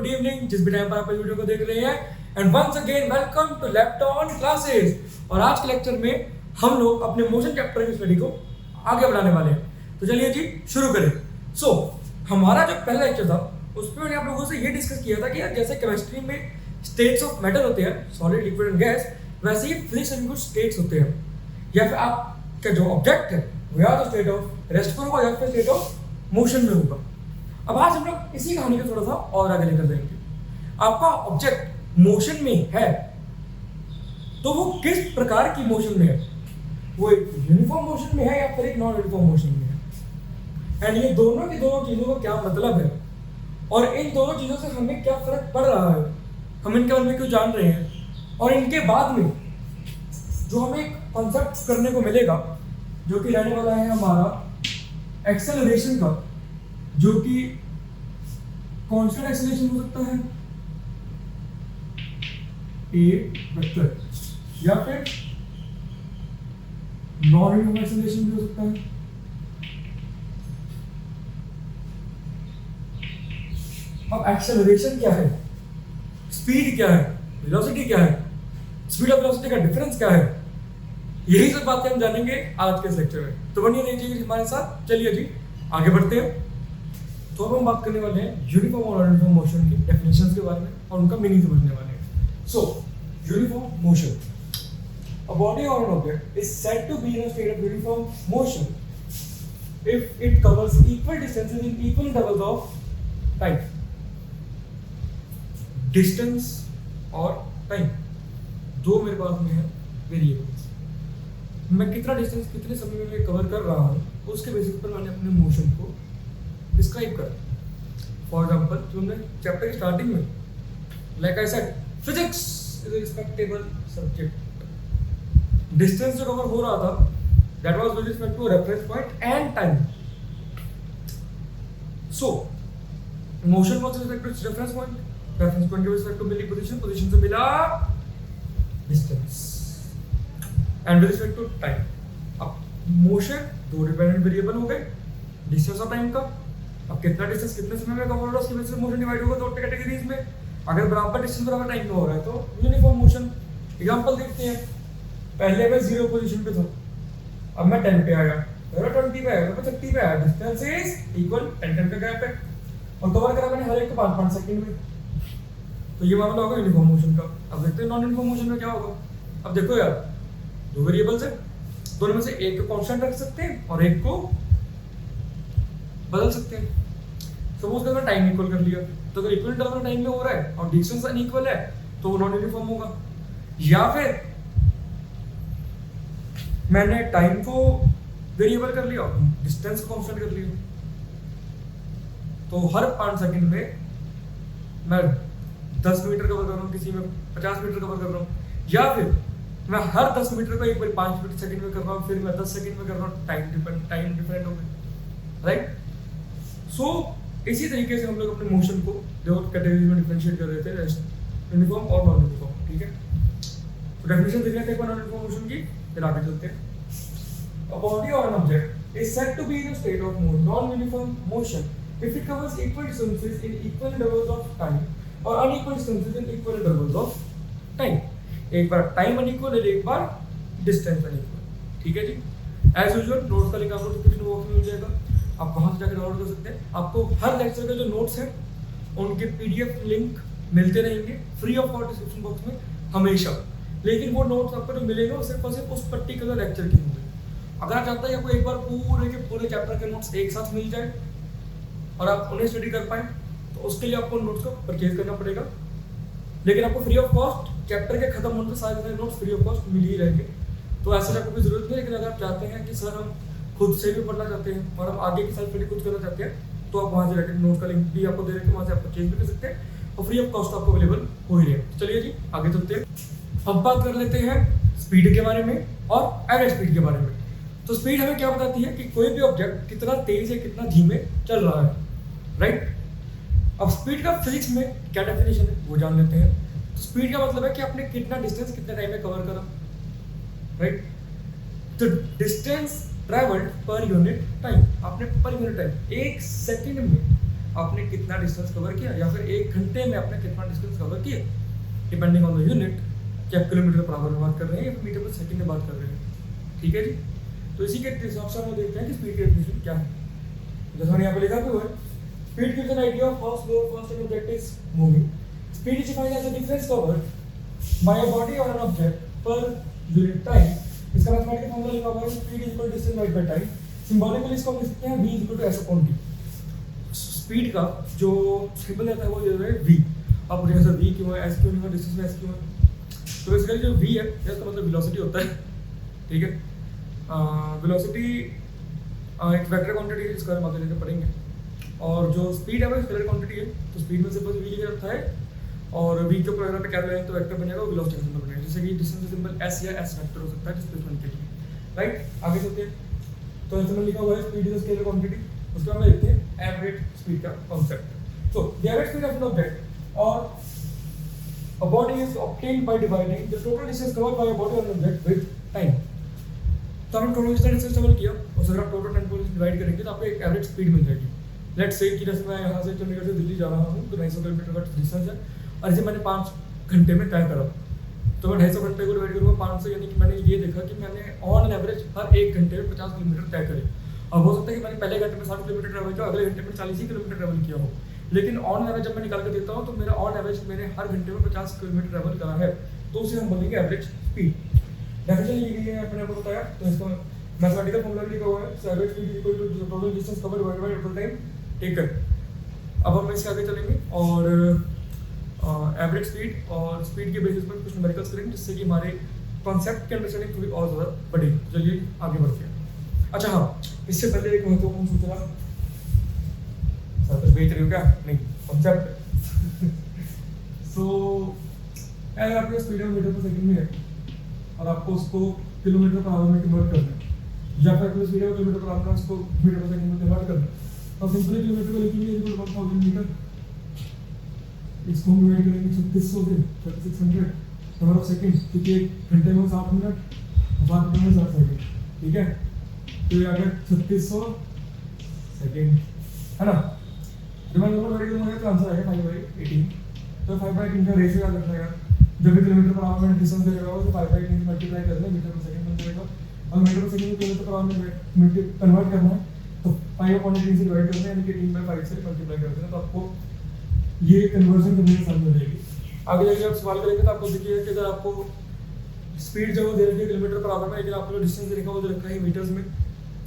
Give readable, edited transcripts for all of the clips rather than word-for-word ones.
Good evening जिस भी time पर आप इस वीडियो को देख रहे हैं। And once again welcome to laptop classes. और आज के लेक्चर में हम लोग अपने मोशन चैप्टर की स्टडी को आगे बढ़ाने वाले हैं। तो चलिए जी शुरू करें। सो हमारा जो पहला लेक्चर था उसमें मैंने आप लोगों से ये डिस्कस किया था कि यार जैसे केमिस्ट्री में स्टेट्स ऑफ मैटर होते हैं, सॉलिड, लिक्विड एंड गैस, वैसे ही फिजिक्स में कुछ स्टेट्स होते हैं, या फिर आपका जो ऑब्जेक्ट है वो या तो स्टेट ऑफ रेस्ट पर होगा या फिर स्टेट ऑफ मोशन में होगा। अब आज हम लोग इसी कहानी को थोड़ा सा और आगे लेकर जाएंगे। आपका ऑब्जेक्ट मोशन में है तो वो किस प्रकार की मोशन में है, वो एक यूनिफॉर्म मोशन में है या फिर एक नॉन यूनिफॉर्म मोशन में है। एंड ये दोनों की दोनों चीजों का क्या मतलब है और इन दोनों चीजों से हमें क्या फर्क पड़ रहा है, हम इनके बारे में क्यों जान रहे हैं, और इनके बाद में जो हमें एक कॉन्सेप्ट करने को मिलेगा जो कि रहने वाला है हमारा एक्सेलरेशन का, जो कि कांस्टेंट एक्सेलरेशन हो सकता है ए वेक्टर या फिर नॉन यूनिफॉर्म एक्सेलरेशन भी हो सकता है। अब एक्सेलरेशन क्या है, स्पीड क्या है, वेलोसिटी क्या है, स्पीड और वेलोसिटी का डिफरेंस क्या है, यही सब बातें हम जानेंगे आज के इस लेक्चर में। तो बनिए रहिए हमारे साथ। चलिए जी आगे बढ़ते हैं। तो अब हम बात करने वाले हैं यूनिफॉर्म और यूनिफॉर्म मोशन की डेफिनेशंस के बारे में और उनका मीनिंग समझने वाले हैं। So uniform motion, a body or an object is said to be in a state of uniform motion if it covers equal distances in equal intervals of time. Distance और time दो मेरे पास में है variables. मैं कितना distance कितने समय में कवर कर रहा हूँ उसके बेसिस पर मैंने अपने मोशन को डिस्क्राइब करा। फॉर एग्जांपल जो हमने चैप्टर की स्टार्टिंग में like I said physics is a respectable subject. Distance जो कवर हो रहा था that was with respect to reference point and time. So motion was with respect to reference point के respect to milli position से मिला distance, and with respect to time. अब motion दो dependent variable हो गए, डिस्टेंस और time का। अब कितना डिस्टेंस कितने समय में कवर हो रहा है उसकी वजह से मोशन डिवाइड होगा दो कैटेगरीज में। अगर बराबर डिस्टेंस बराबर टाइम में हो रहा है तो यूनिफॉर्म मोशन। एग्जांपल देखते हैं, पहले मैं 0 पोजीशन पे था, अब मैं 10 पे आया, मेरा 20 पे आया, मैं 30 पे आया, डिस्टेंस इज इक्वल 10 का गैप है और कवर करा मैंने हर एक को 5-5 सेकंड में। तो ये मामला होगा यूनिफॉर्म मोशन का। अब देखते हैं नॉन यूनिफॉर्म मोशन में क्या होगा। अब देखो यार दो वेरिएबल्स है, दोनों में से एक को कांस्टेंट रख सकते हैं और एक को बदल सकते हैं। सपोज कर मैं टाइम इक्वल कर लिया, तो अगर इक्वल इंटरवल टाइम में हो रहा है और डिस्टेंस अनइक्वल है तो वो नॉन यूनिफॉर्म होगा। या फिर मैंने टाइम को वेरिएबल कर लिया, डिस्टेंस को कांस्टेंट कर लिया, तो हर 5 सेकंड में मैं 10 मीटर कवर कर रहा हूँ, किसी में 50 मीटर कवर कर रहा हूँ, या फिर मैं हर 10 मीटर को एक बार 5 सेकंड में कर रहा हूँ, फिर मैं 10 सेकंड में कर रहा हूँ। टाइम डिफरेंट हो गया, राइट। सो इसी तरीके से हम लोग अपने मोशन को दो कैटेगरी में डिफरेंशिएट कर देते हैं, यूनिफॉर्म और नॉन यूनिफॉर्म। ठीक है, तो डेफिनेशन देख लेते हैं नॉन यूनिफॉर्म मोशन की, फिर आगे चलते हैं। A body or an object is said to be in a state of non-uniform motion if it covers equal distances in equal intervals of time or unequal distances in equal intervals of time. एक बार time unequal है, एक बार distance unequal. ठीक है जी। As usual notes का link आपको description box में मिल जाएगा, आप वहां से जाकर डाउनलोड कर सकते हैं। आपको हर लेक्चर के जो नोट्स हैं उनके पीडीएफ लिंक मिलते रहेंगे free of cost description box में हमेशा। लेकिन वो नोट्स आपको जो मिलेगा वो सिर्फ और सिर्फ उस पर्टिकुलर लेक्चर के होंगे। अगर आप चाहते हैं आपको एक बार पूरे के पूरे चैप्टर के नोट्स एक साथ मिल जाए और आप उन्हें स्टडी कर पाए तो उसके लिए आपको नोट्स को परचेज करना पड़ेगा। लेकिन आपको फ्री ऑफ कॉस्ट चैप्टर के खत्म होने पर सारे नोट्स फ्री ऑफ कॉस्ट मिल ही रहेंगे, तो ऐसे आपको कोई जरूरत नहीं। लेकिन अगर आप चाहते हैं कि सर हम खुद से भी पढ़ना चाहते हैं और हम आगे की साल स्टडी खुद करना चाहते हैं तो आप वहाँ से जाकर नोट का लिंक भी आपको दे रहे हैं, वहाँ से आप परचेज भी कर सकते हैं और फ्री ऑफ कॉस्ट आपको अवेलेबल हो ही रहे। चलिए जी आगे चलते हैं। अब बात कर लेते हैं स्पीड के बारे में और एवरेज स्पीड के बारे में। तो स्पीड हमें क्या बताती है कि कोई भी ऑब्जेक्ट कितना तेज या कितना धीमे चल रहा है, राइट। अब स्पीड का फिजिक्स में क्या डेफिनेशन है वो जान लेते हैं। तो स्पीड का मतलब है कि आपने कितना डिस्टेंस कितने टाइम में कवर करा, राइट। तो डिस्टेंस ट्रैवल्ड पर यूनिट टाइम, आपने पर यूनिट टाइम 1 सेकंड में आपने कितना डिस्टेंस कवर किया, या फिर 1 घंटे में आपने कितना डिस्टेंस कवर किया, डिपेंडिंग ऑन द यूनिट कि आप किलोमीटर पर आवर में बात कर रहे हैं या मीटर पर सेकंड में बात कर रहे हैं। ठीक है जी। तो इसी के हिसाब से हम देखते हैं कि स्पीड की डेफिनेशन क्या है। जैसा मैंने यहाँ पे लिखा हुआ है, speed gives an idea of how slow fast an object is moving. Speed is defined as the difference covered by a body or an object per unit time. इसका मैथमेटिकल फॉर्मूला लिखा हुआ है, speed is equal to distance by time. Symbolically इसको हम लिख सकते हैं v is equal to s upon t। Speed का जो सिंबल आता है वो ये है v। आप मुझे ऐसा v क्यों है, s क्यों नहीं है, डिस्टेंस में s क्यों है? तो बेसिकली जो v है इसका मतलब वेलोसिटी होता है। ठीक है, वेलोसिटी एक वेक्टर क्वांटिटी है जिसका हम आगे लेकर पढ़ेंगे, और जो स्पीड है वो स्केलर क्वांटिटी है। तो स्पीड में सिंपल v लिखा रहता है, और v के ऊपर अगर आप कैलकुलेट करें तो वेक्टर बन जाएगा, वेलोसिटी का सिंबल बनेगा। जैसे कि डिस्टेंस का सिंबल s या s वेक्टर हो सकता है डिस्प्लेसमेंट के लिए, राइट। आगे चलते हैं, तो इसमें लिखा हुआ है speed is a scalar quantity. उसके बाद में लिखते हैं एवरेज स्पीड का concept. So the average speed of an object और a body is obtained by dividing the total distance covered by a body or an object with time। तो हमने total distance travel किया, और अगर आप total time को divide करेंगे तो आपको एक एवरेज स्पीड मिल जाएगी। लेट्स से कि जैसे मैं यहाँ से चंडीगढ़ से दिल्ली जा रहा हूँ तो 250 किलोमीटर का डिस्टेंस है, और इसे मैंने 5 घंटे में तय करा, तो मैं 250 घंटे को डिवाइड करूँगा 5 से, यानी कि मैंने ये देखा कि मैंने ऑन एवरेज हर 1 घंटे में 50 किलोमीटर तय करे। अब हो सकता है कि मैंने पहले घंटे में 60 किलोमीटर ट्रैवल किया, अगले घंटे में 40 ही किलोमीटर ट्रैवल किया हो, लेकिन ऑन एवरेज जब मैं निकाल कर देता हूँ तो मेरा ऑन एवरेज मैंने हर घंटे में 50 किलोमीटर ट्रैवल करा है, तो उसे हम बोलेंगे एवरेज स्पीड। डेफिनेशन लिखी गई है, अपने आपको बताया, तो इसका मैथमेटिकल फॉर्मूला लिखा हुआ है, so average speed is equal to total distance covered divided by total time taken. अब हम इसके आगे चलेंगे और एवरेज स्पीड और स्पीड के बेसिस पर कुछ न्यूमेरिकल्स करेंगे, जिससे कि हमारे कॉन्सेप्ट की अंडरस्टैंडिंग थोड़ी और ज़्यादा बढ़ेगी। चलिए आगे बढ़ते हैं। अच्छा हाँ, इससे पहले एक महत्वपूर्ण सूचना, सर बेच रही हो क्या? नहीं, कॉन्सेप्ट। सो अगर आपके स्पीड मीटर पर सेकंड में है और आपको उसको किलोमीटर पर आवर में कन्वर्ट करना है, या फिर अपने स्पीड किलोमीटर पर आवर में उसको मीटर पर सेकंड में कन्वर्ट करना है, तो सिंपली किलोमीटर को लिखेंगे 1000 मीटर, इसको हम डिवाइड करेंगे 3600 से 3600 नंबर ऑफ सेकंड, क्योंकि 1 घंटे में 60 मिनट, 7 मिनट में 60 सेकंड। ठीक है, तो ये आ गया 3600 सेकंड, है ना। जब मैं दोनों डिवाइड करूंगा तो आंसर आएगा 5/18। तो 5/18 का रेशियो याद रखना यार, जब भी किलोमीटर पर आवर में डिस्टेंस देगा तो 5/18 से मल्टीप्लाई करना है, मीटर पर सेकंड बन जाएगा, और metre per second kilometre per our में मिनट कन्वर्ट करना है, तो 5/18 से डिवाइड करना है, यानी कि 3/5 से मल्टीप्लाई कर देना, तो आपको ये कन्वर्जन करने में आसानी हो जाएगी। आगे जाके आप सवाल करेंगे तो आपको देखिए कि अगर आपको स्पीड जो दे रखी है किलोमीटर पर आवर में, लेकिन आपको जो डिस्टेंस दे रखा है वो दे रखा है मीटर्स में,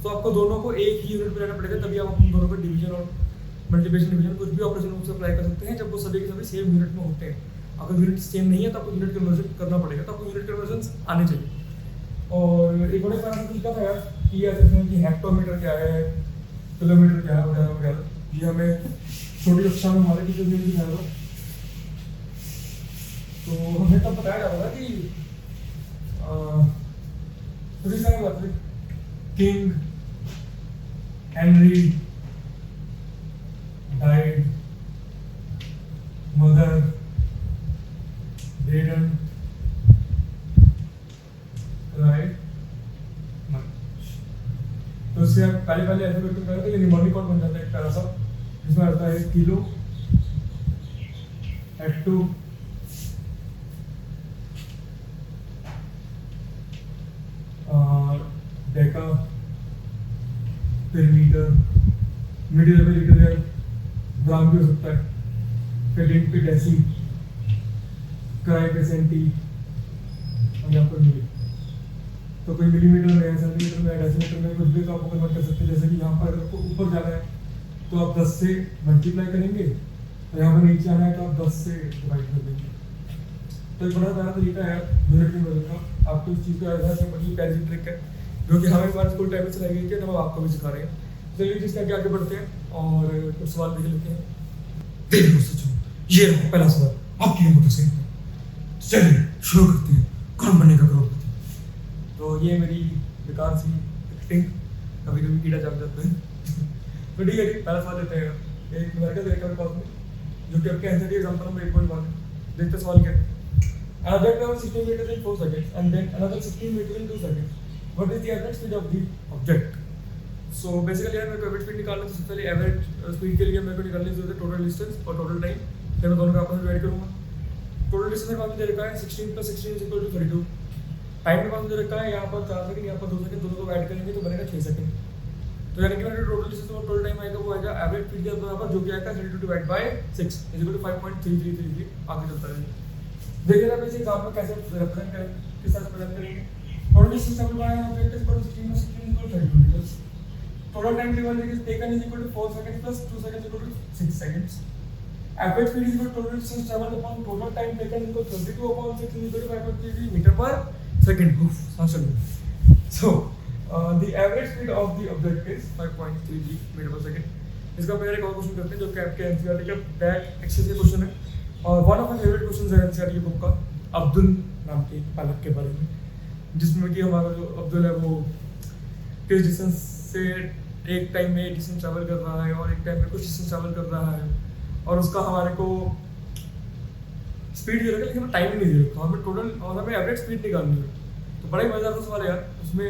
तो आपको दोनों को एक ही यूनिट में लेना पड़ेगा, तभी आप अपने दोनों को डिवीजन और मल्टीप्लिकेशन डिवीजन कुछ भी ऑपरेशन उससे अप्लाई कर सकते हैं, जब वो सभी के सभी सेम यूनिट में होते हैं। अगर यूनिट सेम नहीं है तो आपको यूनिट कन्वर्जन करना पड़ेगा, तो आपको यूनिट कन्वर्जन आने चाहिए। और एक बड़े पैरामीटर लिखा था यार कि ऐसे कि हेक्टोमीटर क्या है, किलोमीटर क्या है, वगैरह वगैरह, ये हमें छोटी कक्षा में हमारे टीचर ने सिखाया था। तो हमें तब बताया जाता था कि king Henry died, mother didn't write much। तो उससे आप पहले अल्फाबेट करें तो ये निमोनिक कोड बन जाता है एक तरह सा, जिसमें आता है किलो, हेक्टो, डेका, फिर मीटर, मीटर पे लीटर है, ग्राम भी हो सकता है, फिर लिंक पे डेसी, किराए पे सेंटी, और यहाँ पर मिली। तो कोई मिलीमीटर में, सेंटीमीटर में, डेसीमीटर में कुछ भी तो आपको कन्वर्ट कर सकते हैं। जैसे कि यहाँ पर अगर आपको ऊपर जाना है तो आप 10 से मल्टीप्लाई करेंगे, और यहाँ पर नीचे आना है तो आप 10 से डिवाइड कर देंगे। तो एक बड़ा सारा तरीका है यूनिट में बदलने का। आपको इस चीज़ का आधार से बड़ी प्यारी ट्रिक है, जो कि हमें हमारे स्कूल टाइम में चलाई गई थी, तो हम आपको भी सिखा रहे हैं। चलिए जिसके आगे आगे बढ़ते हैं और कुछ सवाल देख लेते हैं। देखिए दोस्तों, ये रहा पहला सवाल आपकी हिम्मत से। चलिए शुरू करते हैं, कौन बनेगा करोड़पति। तो ये मेरी बेकार सी एक्टिंग, कभी कभी कीड़ा जाग जाता है। तो ठीक है जी, पहला सवाल देते हैं। एक न्यूमेरिकल देखा मेरे पास में, जो कि आपके आंसर की एग्जांपल नंबर 8.1 है। देखते सवाल क्या है। An object travels 16 meters in 4 seconds and then another 16 meters in 2 seconds. What is the average speed of the object? So basically यार मेरे को एवरेज स्पीड निकालना है, तो सबसे पहले एवरेज स्पीड के लिए मेरे को निकालने की जरूरत है टोटल डिस्टेंस और टोटल टाइम। फिर मैं दोनों का आपस में डिवाइड करूँगा। टोटल डिस्टेंस मेरे पास दे रखा है 16 + 16 = 32। टाइम मेरे पास दे रखा है यहाँ पर 4 सेकंड, यहाँ पर 2 सेकंड, दोनों को ऐड करेंगे तो बनेगा 6 सेकंड। तो यानी कि मेरा टोटल डिस्टेंस और टोटल टाइम आएगा वो आएगा एवरेज स्पीड के बराबर, जो कि आएगा 32/6 = 5.3333 आगे चलता है। देखिए आप इसे एग्जाम में कैसे रिप्रेजेंट करेंगे, किस तरह से प्रेजेंट करेंगे। टोटल डिस्टेंस हम लोग आए हैं वेक्टर पर 16 + 16 = 32। Total time taken is equal to 4 second plus 2 second equal to 6 seconds. Average speed is equal to total distance travelled upon total time taken equal 32/6 equal to 5.33 metre per second. सांस चलो। So the average speed of the object is 5.33 metre per second. इसका पहले एक और question करते हैं जो कि आपके एनसीईआरटी का दैट एक्सरसाइज क्वेश्चन है, और one of my favourite questions है एनसीईआरटी की बुक का, अब्दुल नाम के पालक के बारे में, जिसमें कि हमारा जो अब्दुल है वो किस डिस्टेंस से एक टाइम में डिस्टेंस ट्रैवल कर रहा है और एक टाइम में कुछ डिस्टेंस ट्रैवल कर रहा है, और उसका हमारे को स्पीड दे रखा है लेकिन हमें टाइम नहीं दे रखा, हमें टोटल और हमें एवरेज स्पीड निकालनी है। तो बड़ा ही मजेदार सा सवाल है यार, उसमें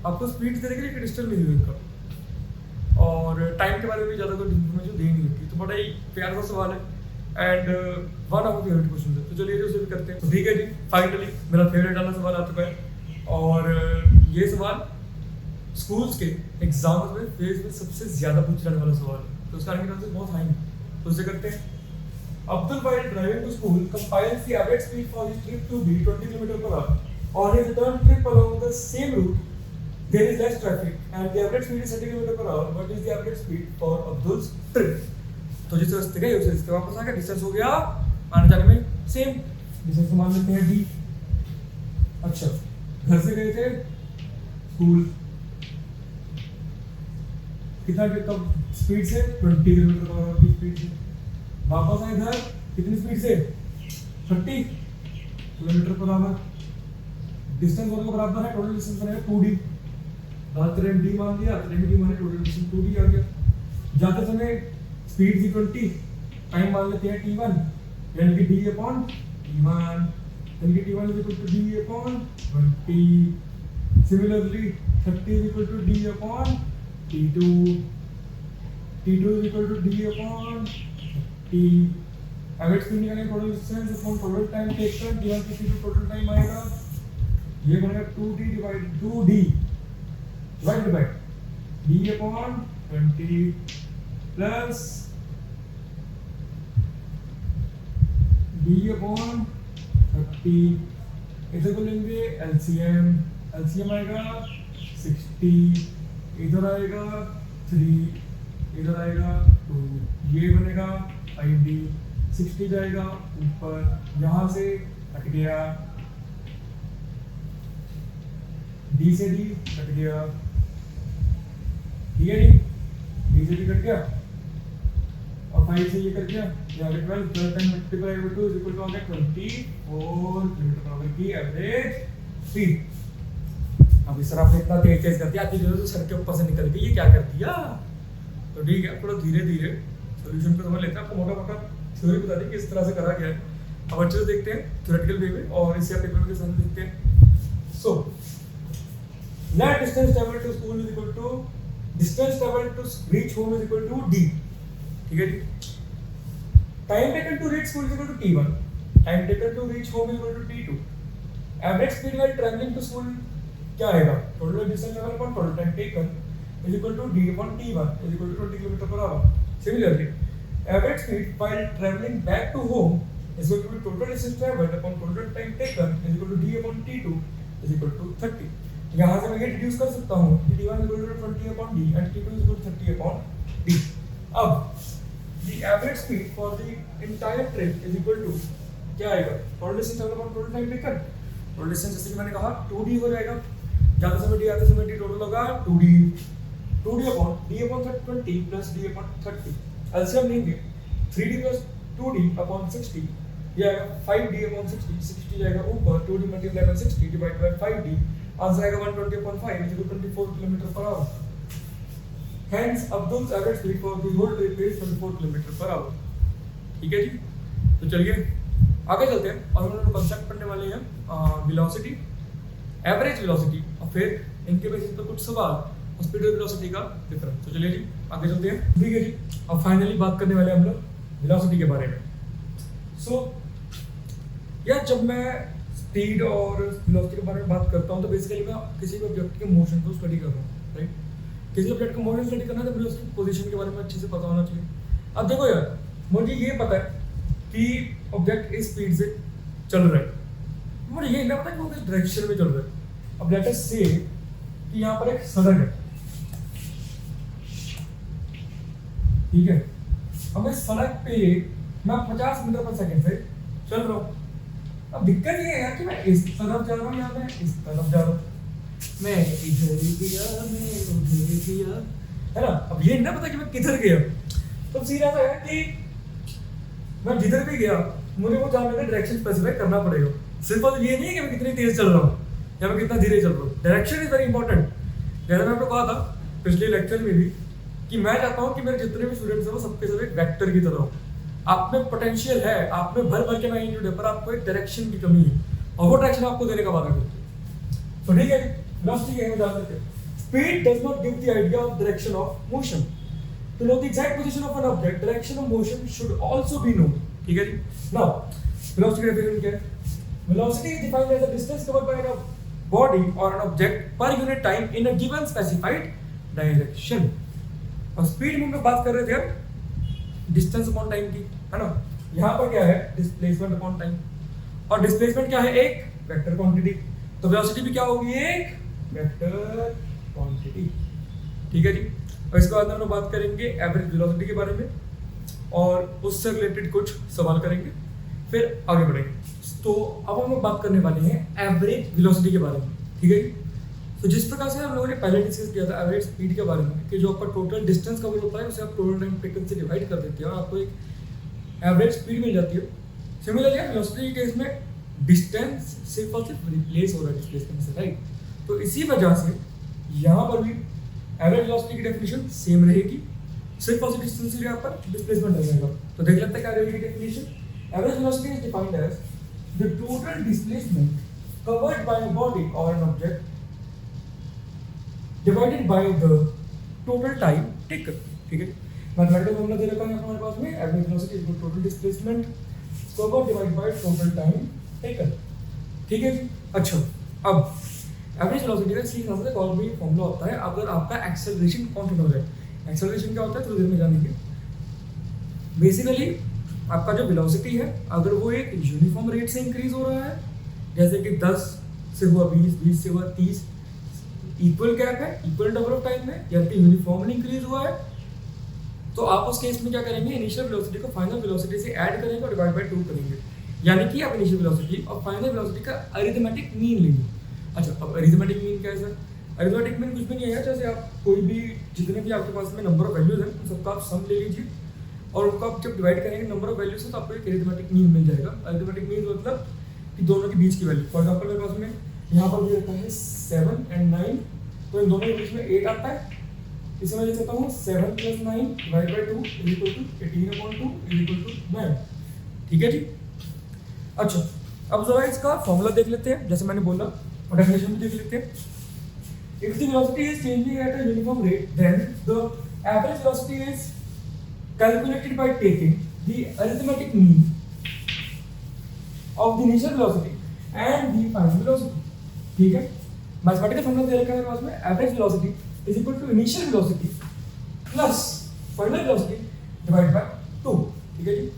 आपको स्पीड दे रखी है लेकिन डिस्टेंस नहीं दे रखा, और टाइम के बारे में भी ज़्यादा कोई इन्फॉर्मेशन दे नहीं रखी। तो बड़ा ही प्यारा सा सवाल है and one of favourite question है। तो चलिए उसे भी करते हैं। तो ठीक है जी, फाइनली मेरा फेवरेट वाला सवाल आ चुका है, और ये सवाल स्कूल्स के एग्जाम्स में फेज में सबसे ज्यादा पूछे जाने वाला सवाल है, तो उसका आंसर बहुत हाई है। तो उसे करते हैं। Abdul while driving to school compiles the average speed for his trip to be 20 km/h. On his return trip along the same route, there is less traffic and the average speed is 30 km/h. What is the average speed for Abdul's trip? तो जिस रास्ते गए उस रास्ते वापस आ गए, distance हो गया आने जाने में सेम, डिस्टेंस मान लेते हैं d। अच्छा, घर से गए थे स्कूल, कितना कब स्पीड से 20 km/h की स्पीड से, वापस आए घर कितनी स्पीड से 30 km/h। डिस्टेंस दोनों का बराबर है, टोटल डिस्टेंस बनेगा 2d। बात करें d मान लिया, तो d माने टोटल डिस्टेंस 2d आ गया। जाते समय स्पीड थी 20, टाइम मान लेते हैं t1, यानी कि d/t1, यानी कि t1 = d/20। Similarly 30 = d/t2, t2 = d/t। Average speed निकालेंगे total distance upon total time taken, d1 की t2 टोटल टाइम आएगा, ये बनेगा 2d divided by d/20 plus d/30। इधर को लेंगे एलसीएम आएगा 60, इधर आएगा 3, इधर आएगा 2, ये बनेगा 5d। 60 जाएगा ऊपर, यहाँ से कट गया, d से d कट गया, ठीक है जी, d से d कट गया और 5 से ये कट गया, यहाँ पे 12 10 मल्टीप्लाई बाय 2 इक्वल टू आ गया 24 km/h की एवरेज स्पीड। अब इस तरह आपने इतना तेज कर दिया, आपकी जो तो सर के ऊपर से निकल गई, ये क्या कर दिया। तो ठीक है, थोड़ा धीरे धीरे सॉल्यूशन को समझ लेते हैं, आपको मोटा मोटा थ्योरी बता दी कि इस तरह से करा गया है। अब अच्छे से देखते हैं थ्योरेटिकल वे में, और इसे आप पेपर के साथ देखते हैं। So net distance travel to school is equal to distance travel to reach home is equal to d, ठीक है जी। Time taken to reach school is equal to t1, time taken to reach home is equal to t2। Average speed while travelling to school क्या आएगा, total distance travel upon total time taken is equal to d/t1 is equal to 20 km/h. Similarly, average speed while traveling back to home is equal to total distance traveled upon total time taken is equal to d/t2 is equal to 30. यहाँ से मैं ये deduce कर सकता हूँ कि d1 is equal to 20/d and t2 is equal to 30/d. अब the average speed for the entire trip is equal to क्या आएगा, total distance traveled upon total time taken। total distance जैसे कि मैंने कहा 2d हो जाएगा, जाते समय d आते समय d टोटल होगा 2d upon d/20 plus d/30। LCM लेंगे 3d plus 2d upon 60, ये आएगा 5d/60, 60 जाएगा ऊपर, 2d multiplied by 60 divided by 5d, answer आएगा 120/5 which is equal to 24 km/h। Hence Abdul's average speed for the whole trip is 24 km/h। ठीक है जी, तो चलिए आगे चलते हैं और हम लोग कंसेप्ट पढ़ने वाले हैं वेलोसिटी, एवरेज वेलोसिटी, और फिर इनके बेसिस पर कुछ सवाल और स्पीड और वेलोसिटी का डिफरेंस। तो चलिए जी आगे चलते हैं। ठीक है जी, अब फाइनली बात करने वाले हम लोग वेलोसिटी के बारे में। सो यार जब मैं स्पीड और वेलोसिटी के बारे में बात करता हूँ तो बेसिकली मैं किसी भी ऑब्जेक्ट के मोशन को स्टडी कर रहा हूँ, राइट। किसी ऑब्जेक्ट का मोशन स्टडी करना है तो मुझे उसकी पोजीशन के बारे में अच्छे से पता होना चाहिए। अब देखो यार, मुझे ये पता है कि ऑब्जेक्ट इस स्पीड से चल रहा है, मुझे ये नहीं पता कि वो किस डायरेक्शन में चल रहा है। अब लेट अस से कि यहाँ पर एक सड़क है, ठीक है। अब इस सड़क पे मैं 50 मीटर पर सेकंड से चल रहा हूँ। अब दिक्कत ये है कि मैं इस तरफ जा रहा हूँ या मैं इस तरफ जा रहा हूँ, मैं इधर गया मैं उधर गया, है ना। अब ये नहीं पता कि मैं किधर गया। तो सीधा सा है कि मैं जिधर भी गया मुझे वो जानने का डायरेक्शन स्पेसिफाई करना पड़ेगा। सिर्फ और ये नहीं है कि मैं कितनी तेज चल रहा हूँ या मैं कितना धीरे चल रहा हूँ। Direction is very important. जैसे मैं आपको कहा था पिछले लेक्चर में भी कि मैं चाहता हूँ कि मेरे जितने भी स्टूडेंट्स हैं वो सबके सब एक वेक्टर की तरह हो। आप में पोटेंशियल है, आप में भर भर के मैग्नीट्यूड है, पर आपको एक डायरेक्शन की कमी है और वो डायरेक्शन आपको देने का वादा करते हैं। तो ठीक है, वेलोसिटी है जान सकते हैं। Speed does not give the idea of direction of motion. To know the exact position of an object, direction of motion should also be known. ठीक है जी। Now, velocity definition क्या है? Velocity is defined as a distance covered by a body or an object per unit time in a given specified direction. और speed में हम लोग बात कर रहे थे distance upon time की, है ना। यहाँ पर क्या है? Displacement upon time। और displacement क्या है? एक vector quantity। तो velocity भी क्या होगी? एक vector quantity। ठीक है जी। और इसके बाद हम लोग बात करेंगे एवरेज वेलोसिटी के बारे में और उससे रिलेटेड कुछ सवाल करेंगे, फिर आगे बढ़ेंगे। तो अब हम लोग बात करने वाले हैं एवरेज वेलोसिटी के बारे में, ठीक है। तो जिस प्रकार से हम लोगों ने पहले डिस्कस किया था एवरेज स्पीड के बारे में कि जो आपका टोटल डिस्टेंस कवर होता है उसे आप टोटल टाइम टेकन से डिवाइड कर देते हैं और आपको एक एवरेज स्पीड मिल जाती है। सिमिलरली वेलोसिटी के केस में डिस्टेंस सिर्फ और सिर्फ रिप्लेस हो रहा है डिस्प्लेसमेंट से, राइट। तो इसी वजह से यहाँ पर भी एवरेज वेलोसिटी की डेफिनेशन सेम रहेगी, सिर्फ और सिर्फ डिस्टेंस से यहाँ पर डिस्प्लेसमेंट रहेगा। तो देख लेते हैं क्या रहेगी definition. Average velocity is defined as the total displacement covered by a body or an object divided by the total time taken, ठीक है। मैथमेटिकल फॉर्मूला दे रखा है हमारे पास में, average velocity is total displacement covered divided by total time taken, ठीक है जी। अच्छा, अब एवरेज वेलोसिटी का इसी हिसाब से और भी फॉर्मूला होता है अगर आपका एक्सेलरेशन कांस्टेंट हो जाए। एक्सेलरेशन क्या होता है थोड़ी देर में जानेंगे। बेसिकली आपका जो वेलोसिटी है अगर वो एक यूनिफॉर्म रेट से इंक्रीज हो रहा है, जैसे कि 10 से हुआ 20, 20 से हुआ 30, इक्वल गैप है, इक्वल नंबर ऑफ टाइम में, या फिर यूनिफॉर्मली इंक्रीज हुआ है, तो आप उस केस में क्या करेंगे, इनिशियल वेलोसिटी को फाइनल वेलोसिटी से ऐड करेंगे और डिवाइड बाय 2 करेंगे, यानी कि आप इनिशियल वेलोसिटी और फाइनल वेलोसिटी का अरिथमेटिक मीन लेंगे। अच्छा, अब अरिथमेटिक मीन क्या है सर? अरिथमेटिक मीन कुछ भी नहीं है, जैसे आप कोई भी जितने भी आपके पास में नंबर ऑफ वैल्यूज हैं उन सबका आप सम ले लीजिए और उनको आप जब डिवाइड करेंगे नंबर ऑफ वैल्यूज से तो आपको एक अरिथमेटिक मीन मिल जाएगा। अरिथमेटिक मीन मतलब कि दोनों के बीच की वैल्यू। फॉर एग्जांपल मेरे पास में यहाँ पर भी रहता है 7 और 9, तो इन दोनों के बीच में 8 आता है। इसे मैं लिख सकता हूँ 7 + 9 डिवाइड बाय 2 = 18/2 = 9, ठीक है जी। अच्छा, अब जरा इसका फॉर्मूला देख लेते हैं, जैसे मैंने बोला, और डेफिनेशन भी देख लेते हैं। If the velocity is changing at a uniform rate, then the average velocity is calculated by taking the arithmetic mean of the initial velocity and the final velocity, ठीक है। मैथमेटिकल फॉर्मूला दे रखा है मेरे पास में, average velocity is equal to initial velocity plus final velocity divide by 2, ठीक है जी।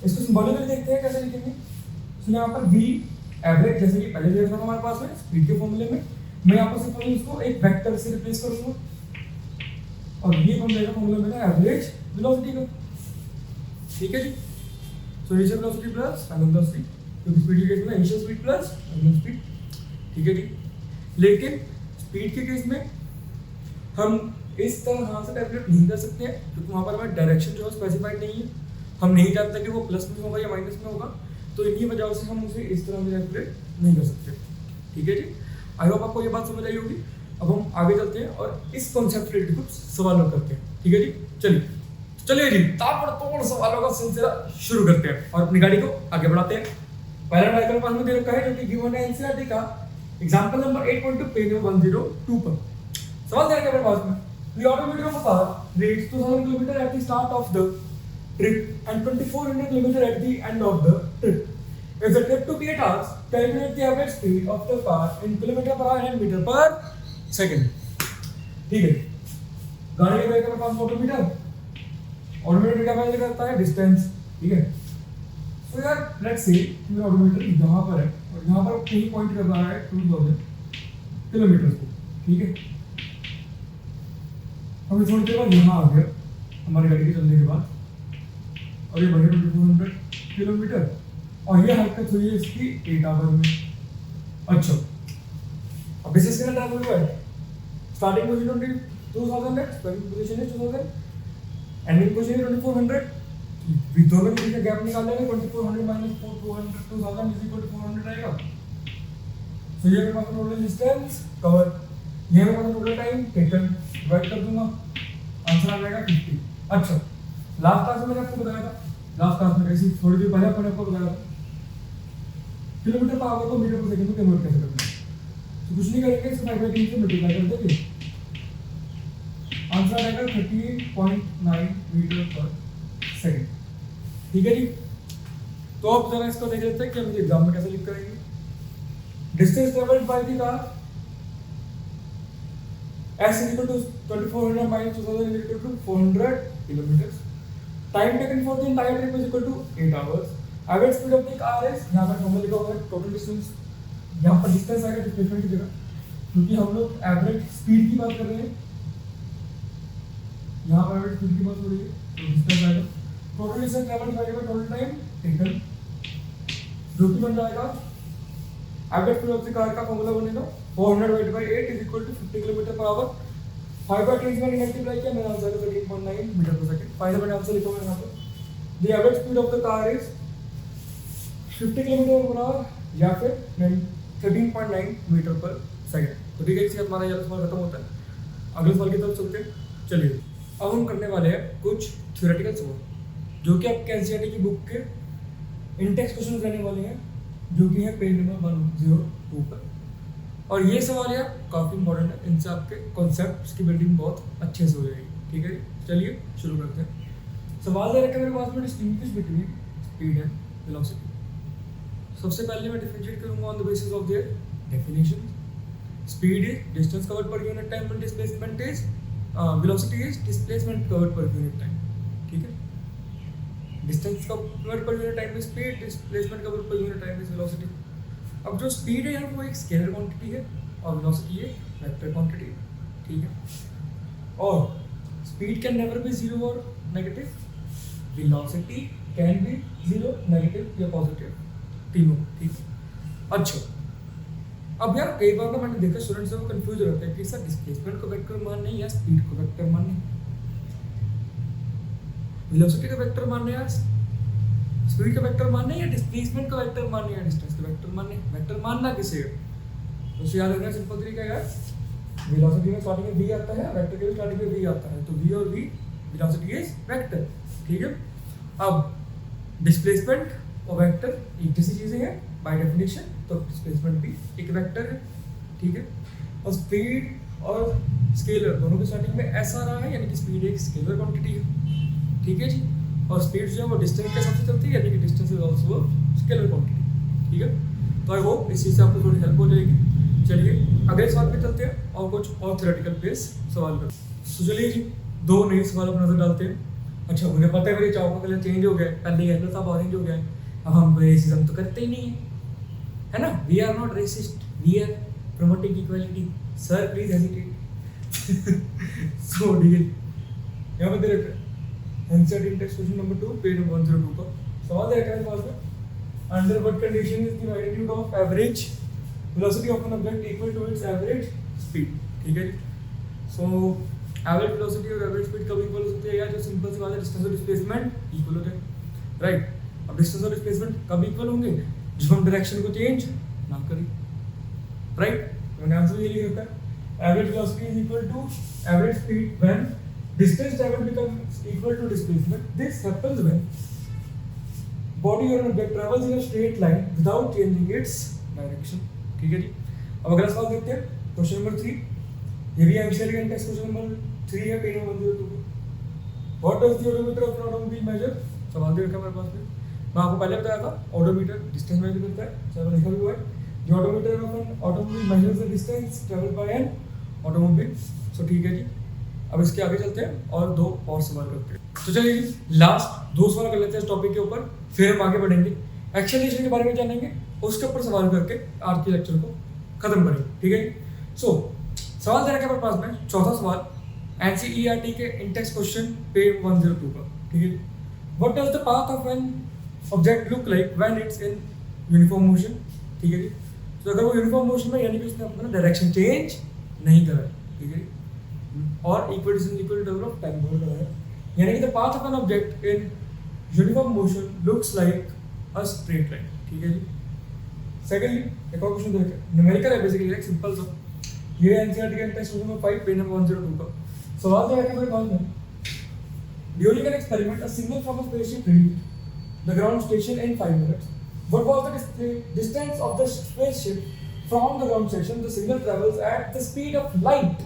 इसको सिंबॉलिकली देखते हैं कैसे लिखेंगे। तो यहाँ पर v एवरेज, जैसे कि पहले देखा था हमारे पास में स्पीड के फॉर्मूले में, मैं यहाँ पर सिर्फ इसको एक वेक्टर से रिप्लेस करूंगा और ये बन जाएगा फॉर्मूला मेरा एवरेज वेलोसिटी का, ठीक है जी। So initial velocity plus final velocity, क्योंकि स्पीड के केस में initial speed plus final speed, ठीक है जी। लेकिन स्पीड के केस में हम इस तरह से कैलकुलेट नहीं कर सकते हैं क्योंकि वहाँ पर हमारा डायरेक्शन जो है स्पेसिफाइड नहीं है, हम नहीं जानते कि वो प्लस में होगा या माइनस में होगा, तो इन्हीं वजह से हम उसे इस तरह से कैलकुलेट नहीं कर सकते, ठीक है जी। आई होप आपको ये बात समझ आई होगी। अब हम आगे चलते हैं और इस कॉन्सेप्ट रिलेटेड कुछ सवाल करते हैं, ठीक है जी। चलिए जी, ताबड़तोड़ सवालों का सिलसिला शुरू करते हैं और अपनी गाड़ी को आगे बढ़ाते हैं। पहला डायग्राम पास में दे रखा है जो कि गिवन है एनसीईआरटी का एग्जांपल नंबर 8.2 पेज 102 पर। सवाल दे रखा है मेरे पास में, the odometer of a car reads 2000 km at the start of the trip and 2400 km at the end of the trip. If the trip took 8 hours, calculate the average speed of the car in kilometer per hour and meter per second. ठीक है, गाड़ी का मेरे पास odometer, odometer क्या major करता है? Distance, ठीक है। तो यार लेट्स से मेरा ऑडोमीटर यहाँ पर है और यहाँ पर कहीं पॉइंट कर रहा है 2000 किलोमीटर को, ठीक है। अभी थोड़ी देर बाद यहाँ आ गया हमारी गाड़ी के चलने के बाद और ये बढ़े 2400 किलोमीटर और ये हरकत हुई है इसकी 8 आवर में। अच्छा, अब बेसिस कितना टाइम हुआ है? स्टार्टिंग पोजीशन 2000 है, स्टार्टिंग पोजीशन है 2000, एंडिंग पोजीशन है 2400। दोनों के बीच का गैप निकाल लेंगे, 2400 माइनस 2000 इज इक्वल टू 400 आएगा। तो ये मेरे पास टोटल डिस्टेंस कवर, ये मेरे पास टोटल टाइम टेकन, डिवाइड कर दूंगा, आंसर आ जाएगा 50। अच्छा, लास्ट क्लास में मैंने आपको बताया था, लास्ट क्लास में ऐसी थोड़ी देर पहले मैंने आपको बताया था किलोमीटर पर आवर को मीटर पर सेकंड में कन्वर्ट कैसे करना है। तो कुछ नहीं करेंगे, इसे 5/3 से मल्टीप्लाई कर देंगे, आंसर आ जाएगा 13.9 मीटर पर सेकंड, ठीक है जी। तो अब जरा इसको देख लेते हैं कि हम एग्जाम में कैसे लिख करेंगे। Distance travelled by the car s is equal to 2400 minus 2000 is equal to 400 kilometers. Time taken for the entire trip is equal to 8 hours. Average speed of the car is, यहाँ पर formula लिखा हुआ है total distance, यहाँ पर distance आएगा displacement की जगह, क्योंकि हम लोग एवरेज स्पीड की बात कर रहे हैं, यहाँ पर एवरेज स्पीड की बात हो रही है, तो डिस्टेंस आएगा total distance travelled bye total time taken, जो कि बन जाएगा average speed of the car का फॉर्मूला बनेगा 400 divided by 8 is equal to 50 km per hour। 5/3 से मैंने मल्टीप्लाई किया, मेरा आंसर है 13.9 मीटर पर सेकंड। फाइनल मैंने आंसर लिखा हुआ है यहाँ पर, the average speed of the car is 50 km per hour या फिर 13.9 मीटर पर सेकंड। तो ठीक है, इसके साथ हमारा ये सवाल खत्म होता है। अगले सवाल की तरफ चलते हैं। चलिए, अब हम करने वाले हैं कुछ थ्योरेटिकल सवाल जो कि आपके एनसीईआरटी की बुक के इंटेक्स क्वेश्चन रहने वाले हैं, जो कि है पेज नंबर 102 पर। और ये सवाल यार काफ़ी इंपॉर्टेंट है, इनसे आपके कॉन्सेप्ट्स की बिल्डिंग बहुत अच्छे से हो जाएगी, ठीक है। चलिए शुरू करते हैं। सवाल दे रखा है मेरे पास में, distinguish between speed and velocity. सबसे पहले मैं डिफरेंशिएट करूंगा on the basis of their definition. Speed is distance covered पर unit time and displacement is velocity is displacement covered पर यूनिट टाइम, ठीक है। डिस्टेंस कवर्ड पर unit time is speed, displacement covered पर यूनिट टाइम इज वेलोसिटी। अब जो speed है यार वो एक स्केलर क्वांटिटी है और वेलोसिटी एक वेक्टर क्वांटिटी है, ठीक है। और speed can never be zero or negative, velocity can be zero, negative या पॉजिटिव, तीनों, ठीक है। अच्छा, अब यार कई बार ना मैंने देखा स्टूडेंट्स को कंफ्यूज हो जाता है कि सर डिस्प्लेसमेंट को वेक्टर मानना है या स्पीड को वेक्टर मानना है, वेलोसिटी का वेक्टर मानना है या स्पीड का वेक्टर मानना है या डिस्प्लेसमेंट का वेक्टर मानना है या डिस्टेंस का वेक्टर मानना है। वेक्टर मानना किसे है? तो उसे याद रखना सिंपल तरीका है यार, वेलोसिटी में स्टार्टिंग में v आता है, वेक्टर के भी स्टार्टिंग में v आता है, तो v और v वेलोसिटी इज वेक्टर, ठीक है। अब डिस्प्लेसमेंट और वेक्टर एक जैसी चीजें हैं बाय डेफिनेशन, तो डिस्प्लेसमेंट भी एक वेक्टर है, ठीक है। और स्पीड और स्केलर दोनों के स्टार्टिंग में s आ रहा है, यानी कि स्पीड एक स्केलर क्वांटिटी है, ठीक है जी। और स्पीड जो है वो डिस्टेंस के हिसाब से चलती है, यानी कि distance is also scalar quantity, ठीक है। तो आई होप इस चीज़ से आपको थोड़ी हेल्प हो जाएगी। चलिए अगले सवाल पे चलते हैं और कुछ और थ्योरेटिकल बेस सवाल करते हैं। तो चलिए जी, दो नए सवाल पर नजर डालते हैं। अच्छा, मुझे पता है मेरे चाव का कलर चेंज हो गया है, पहले येलो था ऑरेंज हो गया है, अब हम रेसिज्म तो करते ही नहीं है ना। We are not racist, we are promoting equality. Sir please hesitate. So ठीक है, यहाँ पे दे रखा है NCERT index question number 2 page number 102 पर सवाल दे रखा है पास में, under what condition is the magnitude of average velocity of an object equal to its average speed, ठीक है। सो एवरेज वेलोसिटी और एवरेज स्पीड कब इक्वल हो सकती है? या जो सिंपल सी बात है, डिस्टेंस और डिस्प्लेसमेंट इक्वल हो जाए, राइट। अब डिस्टेंस और डिस्प्लेसमेंट कब इक्वल होंगे? जब हम डायरेक्शन को चेंज ना करें, राइट। तो मैंने आंसर ये लिख रखा है, average velocity is equal to average speed when distance traveled becomes equal to displacement. This happens when body or object travels in a straight line without changing its direction, ठीक है जी। अब अगला सवाल देखते हैं, क्वेश्चन नंबर 3। ये भी एंशियल का टेक्स्ट क्वेश्चन नंबर 3 है page number 102। What does the odometer of an automobile measure? सवाल दे रखा है मेरे पास में। मैं आपको पहले बताया था ऑडोमीटर डिस्टेंस मेजर करता है, चलो लिखा भी हुआ है। The odometer of an automobile measures the distance travelled by an automobile. So ठीक है जी, अब इसके आगे चलते हैं और दो और सवाल करते हैं। तो चलिए जी, लास्ट दो सवाल कर लेते हैं इस टॉपिक के ऊपर, फिर हम आगे बढ़ेंगे, एक्सेलरेशन के बारे में जानेंगे, उसके ऊपर सवाल करके आज के लेक्चर को खत्म करेंगे। ठीक है। सो सवाल दे रखा है मेरे पास में, चौथा सवाल एनसीईआरटी के इंटेक्स क्वेश्चन पेज 102 का। ठीक है। What does the path of an object look like when it's in uniform motion? ठीक है जी। तो अगर वो यूनिफॉर्म मोशन में, यानी कि उसने अपना डायरेक्शन चेंज नहीं करा है, ठीक है, और इक्वल टू ऑफ टाइम बोल रहा है, यानी कि the path of an object in uniform motion looks like a straight line. ठीक है जी। सेकंडली एक और क्वेश्चन देखें, न्यूमेरिकल है बेसिकली, एक सिंपल सा, ये एनसीईआरटी का टेक्स्ट नंबर 5 पेज नंबर 102 का सवाल जो है मेरे पास में, during an experiment a signal from a spaceship reached the ground station in 5 minutes. What was the distance of the spaceship from the ground station? The signal travels at the speed of light,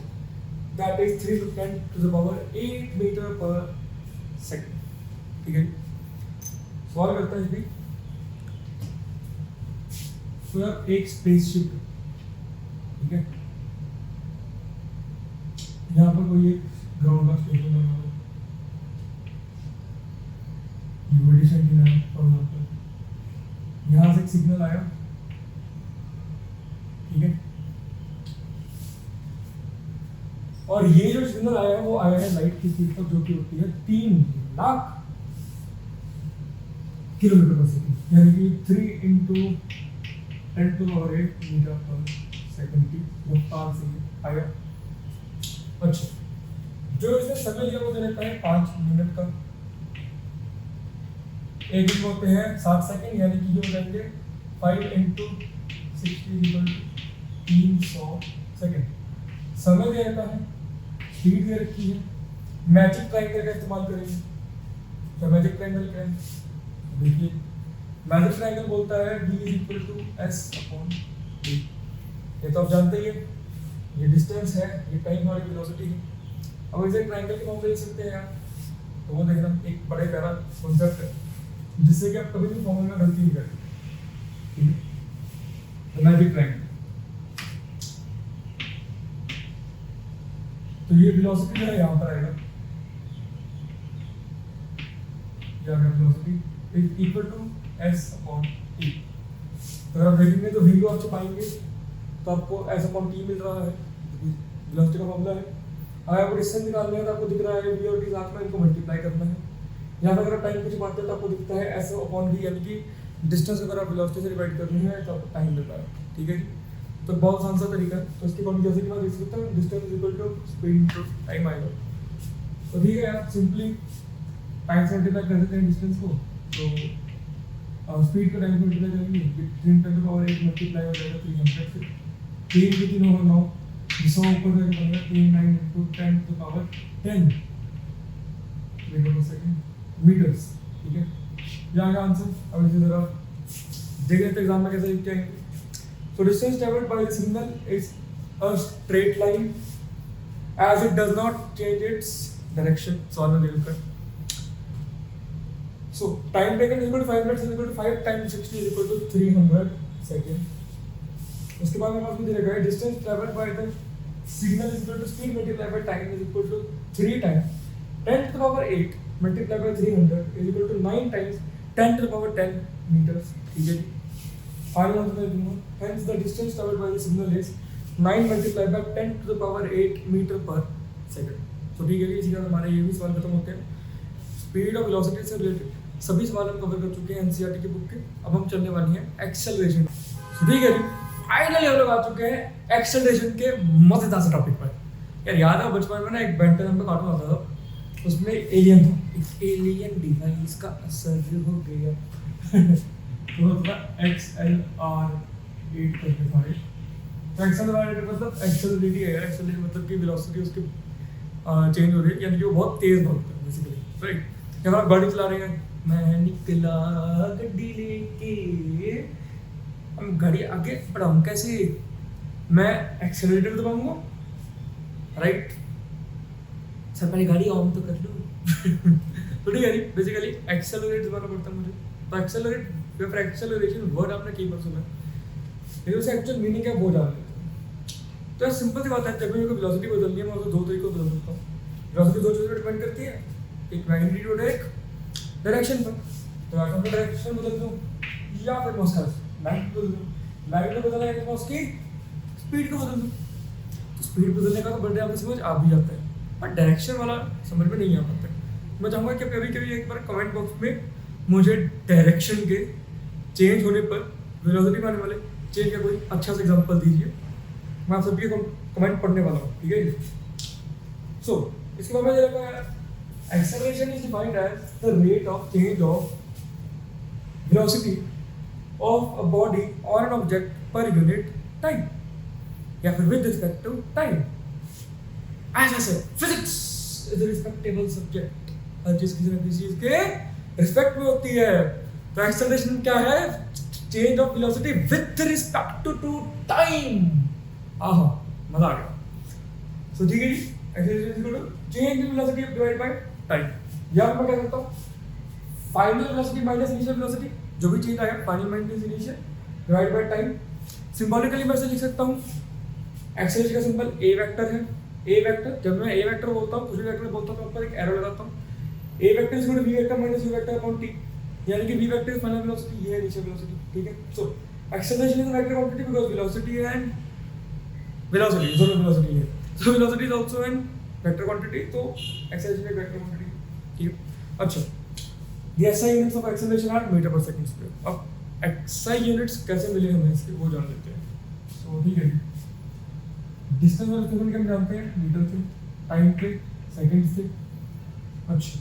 that is 3 to 10 to the power 8 meter per second. ठीक है, सवाल करता है भी, तो यार एक spaceship, ठीक है, यहाँ पर कोई एक ग्राउंड का स्टेशन बना हुआ है, यूएडी सेंटीना है, और यहाँ पर यहाँ से एक सिग्नल आया, ठीक है, और ये जो सिग्नल आया है वो आया है लाइट की स्पीड पर, जो कि होती है 3 लाख किलोमीटर पर सेकंड, यानी कि 3 × 10⁸ मीटर पर सेकंड की रफ्तार से आया। अच्छा, जो इसने समय लिया वो दे देता है 5 मिनट का, एक मिनट होते हैं 7 सेकंड, यानी कि ये हो जाएंगे 5 × 60 = 300 सेकंड। समय दे रहता है, स्पीड दे रखी है, मैजिक ट्रायंगल का इस्तेमाल करेंगे। तो मैजिक ट्रायंगल क्या है, देखिए मैजिक ट्रायंगल बोलता है d = s/a। ये तो आप जानते ही हैं, ये डिस्टेंस है, ये टाइम और वेलोसिटी है। अब इसे ट्रायंगल के फॉर्म ले सकते हैं यार, तो वो देखना एक बड़े प्यारा कॉन्सेप्ट है जिससे कि आप कभी भी फॉर्मूले में गलती नहीं करेंगे। ठीक है, मैजिक ट्रायंगल, तो ये वेलोसिटी जो है यहाँ पर आएगा, या velocity is equal to s/t। तो अगर आप देखेंगे तो v को आप छुपाएंगे तो आपको s/t मिल रहा है, वेलोसिटी का फॉर्मूला है। अगर आपको डिस्टेंस निकालना है तो आपको दिख रहा है v और t साथ में, इनको मल्टीप्लाई करना है। यहाँ पर अगर टाइम को छुपाते हैं तो आपको दिखता है s/v, यानी कि डिस्टेंस अगर आप वेलोसिटी से डिवाइड करनी है तो आपको टाइम मिल रहा है। ठीक है, तो बहुत आसान सा तरीका है। तो इसके अकॉर्डिंग जैसे कि मैं देख सकता हूँ distance equal to speed × time आएगा। तो ठीक है, आप सिंपली टाइम से मल्टीप्लाई कर देते हैं डिस्टेंस को, तो स्पीड का टाइम मल्टीप्लाई करेंगे, 3 × 8 मल्टीप्लाई हो जाएगा 300 से, 3 × 3 = 9, जिसको ऊपर जाके बनेगा 3 9 × 10⁻10 मीटर्स। ठीक है, यहाँ का आंसर। अब इसी तरह देख लेते एग्जाम में कैसे लिखते हैं। So distance traveled by the signal is a straight line as it does not change its direction. सवाल में देखकर, so time taken is equal to 5 minutes is equal to 5 times 60 is equal to 300 second. उसके बाद मेरे पास भी दे रखा है distance traveled by the signal is equal to speed multiplied by time is equal to 3 times 10⁸ multiplied by 300 is equal to 9 times 10⁻10 meters. ठीक है, final answer मैं दूंगा, hence the distance traveled by the signal is 9 multiplied by 10⁸ meter per second. तो ठीक है, इसी तरह हमारे ये भी सवाल खत्म होते हैं। स्पीड और वेलोसिटी से रिलेटेड सभी सवाल हम कवर कर चुके हैं एनसीईआरटी के बुक के। अब हम चलने वाली हैं एक्सेलरेशन। ठीक है जी, फाइनली हम लोग आ चुके हैं एक्सेलरेशन के मजेदार से टॉपिक पर। यार याद है बचपन में ना एक बेन 10 पे कार्टून आता था, उसमें एलियन था, एक एलियन डिवाइस का असर हो गया तो XLR8 करके सारे। तो एक्सेलरेटर मतलब एक्सेलरेटी है, एक्सेलरेट मतलब कि वेलोसिटी उसकी चेंज हो रही है, यानी कि वो बहुत तेज भागता है बेसिकली, राइट। जब आप गाड़ी चला रहे हैं, मैं निकला गड्डी लेके, हम गाड़ी आगे बढ़ाऊँ कैसे, मैं एक्सेलरेटर दबाऊंगा राइट? सर पहले गाड़ी ऑन तो कर लो। तो ठीक है जी, बेसिकली एक्सेलरेट दोबारा पड़ता है मुझे। तो एक्सेलरेट या फिर एक्सेलरेशन वर्ड आपने कई बार सुना है, लेकिन उसका एक्चुअल मीनिंग क्या है वो जान लेते हैं। तो यार सिंपल सी बात है, जब मेरे को वेलोसिटी बदलनी है मैं उसको दो तरीकों से बदल सकता हूँ। वेलोसिटी दो चीज़ों पर डिपेंड करती है, एक मैग्नीट्यूड और एक डायरेक्शन पर। तो मैं अपना डायरेक्शन बदल दूँ या फिर मैं उसका मैग्नीट्यूड बदल दूँ। मैग्नीट्यूड बदलना है तो मैं उसकी स्पीड को बदल दूँ। तो स्पीड बदलने का तो बर्थडे आपको समझ आ भी जाता है, पर डायरेक्शन वाला समझ में नहीं आ पाता है। मैं चाहूँगा कि कभी कभी एक बार कमेंट बॉक्स में मुझे डायरेक्शन के चेंज होने पर वेलोसिटी में आने वाले चेंज का कोई अच्छा सा एग्जांपल दीजिए। मैं आप सभी के कमेंट पढ़ने वाला हूँ, ठीक है। सो इसके बाद मैं देखा acceleration is defined as the rate of change of velocity of a body or an object per unit time, या फिर with respect to time. As I said, physics is a respectable subject. हर चीज किसी न किसी चीज के respect में होती है। तो एक्सेलरेशन क्या है? Change of velocity with respect to time. आहा, मजा आ गया। सो ठीक है जी, acceleration is equal to change in velocity divide by time. या मैं क्या करता हूं, final velocity minus initial velocity, जो भी चेंज आएगा final minus initial divide by time. Symbolically मैं ऐसे लिख सकता हूं, एक्सेलरेशन का सिंबल ए वेक्टर है। ए वेक्टर, जब मैं ए वेक्टर बोलता हूं, कुछ भी वेक्टर बोलता हूं तो ऊपर एक एरो लगाता हूं। A vector is equal to V vector minus U vector upon T, यानी कि V vector is final velocity, ये है इनिशियल वेलोसिटी, ठीक है। So acceleration is a vector quantity because velocity and velocity है। So velocity is also a vector quantity, तो acceleration एक vector quantity, ठीक है। अच्छा, the SI units of acceleration are metre per second square. अब SI units कैसे मिले हमें इसके वो जान लेते हैं। सो ठीक है, डिस्टेंस और फ्रीक्वेंसी हम जानते हैं मीटर से, टाइम पे सेकंड से। अच्छा,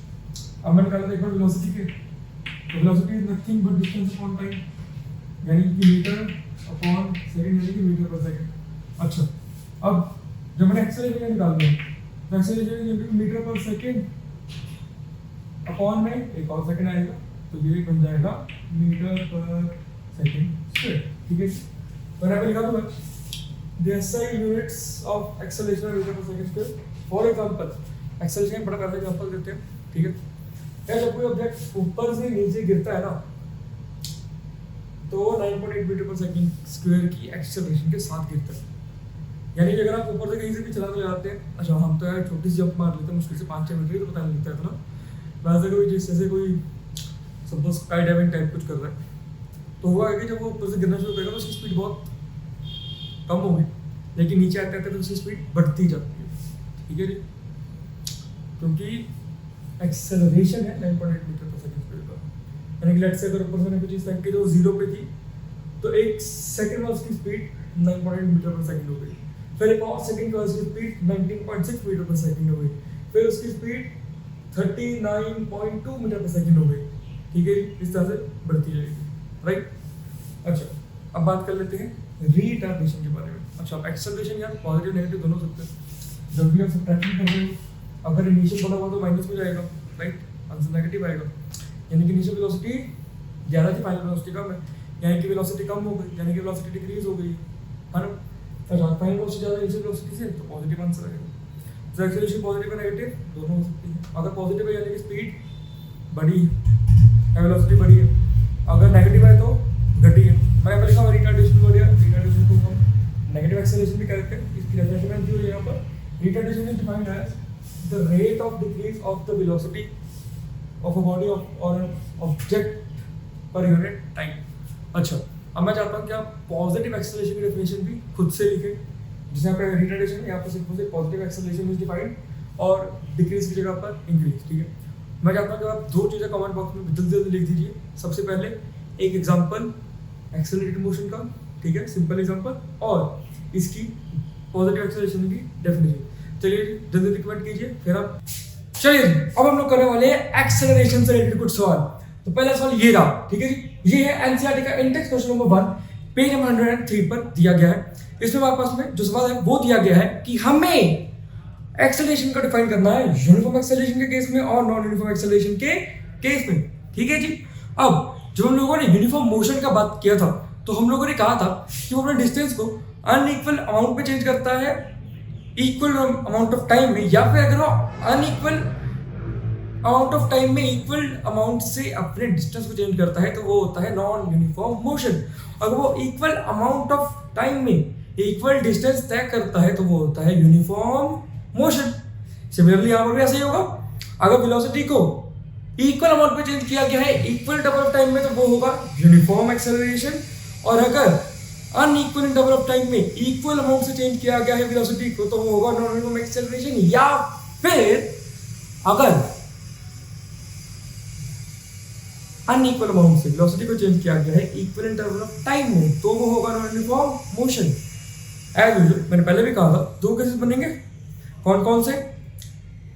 अब मैंने कहा था एक बार वेलोसिटी के, तो velocity is nothing but distance upon time, यानी कि मीटर अपॉन सेकंड, यानी कि मीटर पर सेकंड। अच्छा, अब जब मैंने एक्सेलरेशन निकाल दिया, तो एक्सेलरेशन यानी कि मीटर पर सेकंड अपॉन में एक और सेकंड आएगा, तो ये बन जाएगा मीटर पर सेकंड स्क्वायर, ठीक है। तो मैं लिखा दूंगा the SI units of acceleration are meter per second square. For example, acceleration बड़ा करके एग्जांपल देते हैं, ठीक है। क्या जब कोई ऑब्जेक्ट ऊपर से नीचे गिरता है ना, तो 9.8 मीटर पर सेकंड स्क्वायर की एक्सेलरेशन के साथ गिरता है। यानी कि अगर आप ऊपर से कहीं से भी चला जाते हैं, अच्छा हम तो यार छोटी सी जंप मार लेते हैं मुश्किल से 5-6 मीटर, तो पता नहीं लगता है इतना। वैसे कोई जैसे कोई सपोज स्काई डाइविंग टाइप कुछ कर रहा है, तो हुआ है कि जब वो ऊपर से गिरना शुरू करेगा तो उसकी स्पीड बहुत कम होगी, लेकिन नीचे आते आते तो उसकी स्पीड बढ़ती जाती है, ठीक है जी। क्योंकि एक्सेलरेशन है 9.8 मीटर पर सेकंड स्पीड का, यानी कि लेट्स से अगर ऊपर से कोई चीज फेंक के जो 0 पे थी, तो एक सेकंड में उसकी स्पीड 9.8 मीटर पर सेकंड हो गई। फिर एक और सेकंड के बाद उसकी स्पीड 19.6 मीटर पर सेकंड हो गई। फिर उसकी स्पीड 39.2 मीटर पर सेकंड हो गई, ठीक है। इस तरह से बढ़ती जाएगी, राइट। अच्छा, अब बात कर लेते हैं रिटार्डेशन के बारे में। अच्छा, एक्सेलरेशन यार पॉजिटिव नेगेटिव दोनों सकते हैं। जब भी आप सब्ट्रैक्शन कर रहे हो, अगर इनिशियल बड़ा हुआ तो माइनस में जाएगा, राइट, आंसर नेगेटिव आएगा। यानी कि इनिशियल वेलोसिटी ज़्यादा थी, फाइनल वेलोसिटी कम है, यानी कि वेलोसिटी कम हो गई, यानी कि वेलोसिटी डिक्रीज हो गई, है ना। अच्छा, फाइनल वेलोसिटी ज़्यादा इनिशियल वेलोसिटी से, तो पॉजिटिव आंसर आएगा। तो एक्सेलरेशन पॉजिटिव और नेगेटिव दोनों हो सकती है। अगर पॉजिटिव है यानी कि स्पीड बढ़ी है, वेलोसिटी बढ़ी है, अगर नेगेटिव है तो घटी है। मैं पहले कहा रिटार्डेशन हो गया, रिटार्डेशन को हम नेगेटिव एक्सेलरेशन भी कहते हैं। इसकी डेफिनेशन जो है यहाँ पर, retardation is defined as the rate of decrease of the velocity of a body or an object per unit time. अच्छा, अब मैं चाहता हूँ कि आप पॉजिटिव एक्सेलरेशन की डेफिनेशन भी खुद से लिखें, जिसे यहाँ पे रिटार्डेशन है, यहाँ पर सिर्फ पॉजिटिव एक्सेलरेशन इज डिफाइंड और डिक्रीज की जगह पर इंक्रीज, ठीक है। मैं चाहता हूँ कि आप दो चीज़ें कमेंट बॉक्स में जल्दी जल्दी लिख दीजिए। सबसे पहले एक एग्जाम्पल एक्सेलरेटेड मोशन का, ठीक है, सिंपल एग्जांपल, और इसकी पॉजिटिव एक्सेलरेशन की डेफिनेशन। चलिए जल्दी जल्दी कमेंट कीजिए, फिर आप चलिए अब हम लोग करने वाले हैं एक्सेलरेशन से रिलेटेड कुछ सवाल। तो पहला सवाल ये रहा, ठीक है जी। ये है एनसीईआरटी का index question number 1, page number 103 पर दिया गया है। इसमें हमारे पास में जो सवाल है वो दिया गया है कि हमें एक्सेलरेशन का डिफाइन करना है यूनिफॉर्म एक्सेलरेशन के केस में और नॉन यूनिफॉर्म एक्सेलरेशन के केस में, ठीक है जी। अब जब हम लोगों ने यूनिफॉर्म मोशन का बात किया था, तो हम लोगों ने कहा था कि वो अपने डिस्टेंस को अनइक्वल अमाउंट में चेंज करता है इक्वल अमाउंट ऑफ टाइम में, या फिर अगर वो अनइक्वल अमाउंट ऑफ टाइम में इक्वल अमाउंट से अपने डिस्टेंस को चेंज करता है तो वो होता है नॉन यूनिफॉर्म मोशन। अगर वो इक्वल अमाउंट ऑफ टाइम में इक्वल डिस्टेंस तय करता है तो वो होता है यूनिफॉर्म मोशन। सिमिलरली यहाँ पर भी ऐसे ही होगा, अगर वेलोसिटी को इक्वल अमाउंट में चेंज किया गया है इक्वल डबल ऑफ टाइम में तो वो होगा यूनिफॉर्म एक्सेलरेशन, और अगर अनइक्वल डबल ऑफ टाइम में इक्वल अमाउंट से चेंज किया गया है वेलोसिटी को तो वो होगा नॉन यूनिफॉर्म एक्सेलरेशन। या फिर अगर अनइक्वल अमाउंट से वेलोसिटी को चेंज किया गया है इक्वल इंटरवल ऑफ टाइम में तो वो होगा non uniform motion. As usual मैंने पहले भी कहा था दो केसेस बनेंगे, कौन कौन से?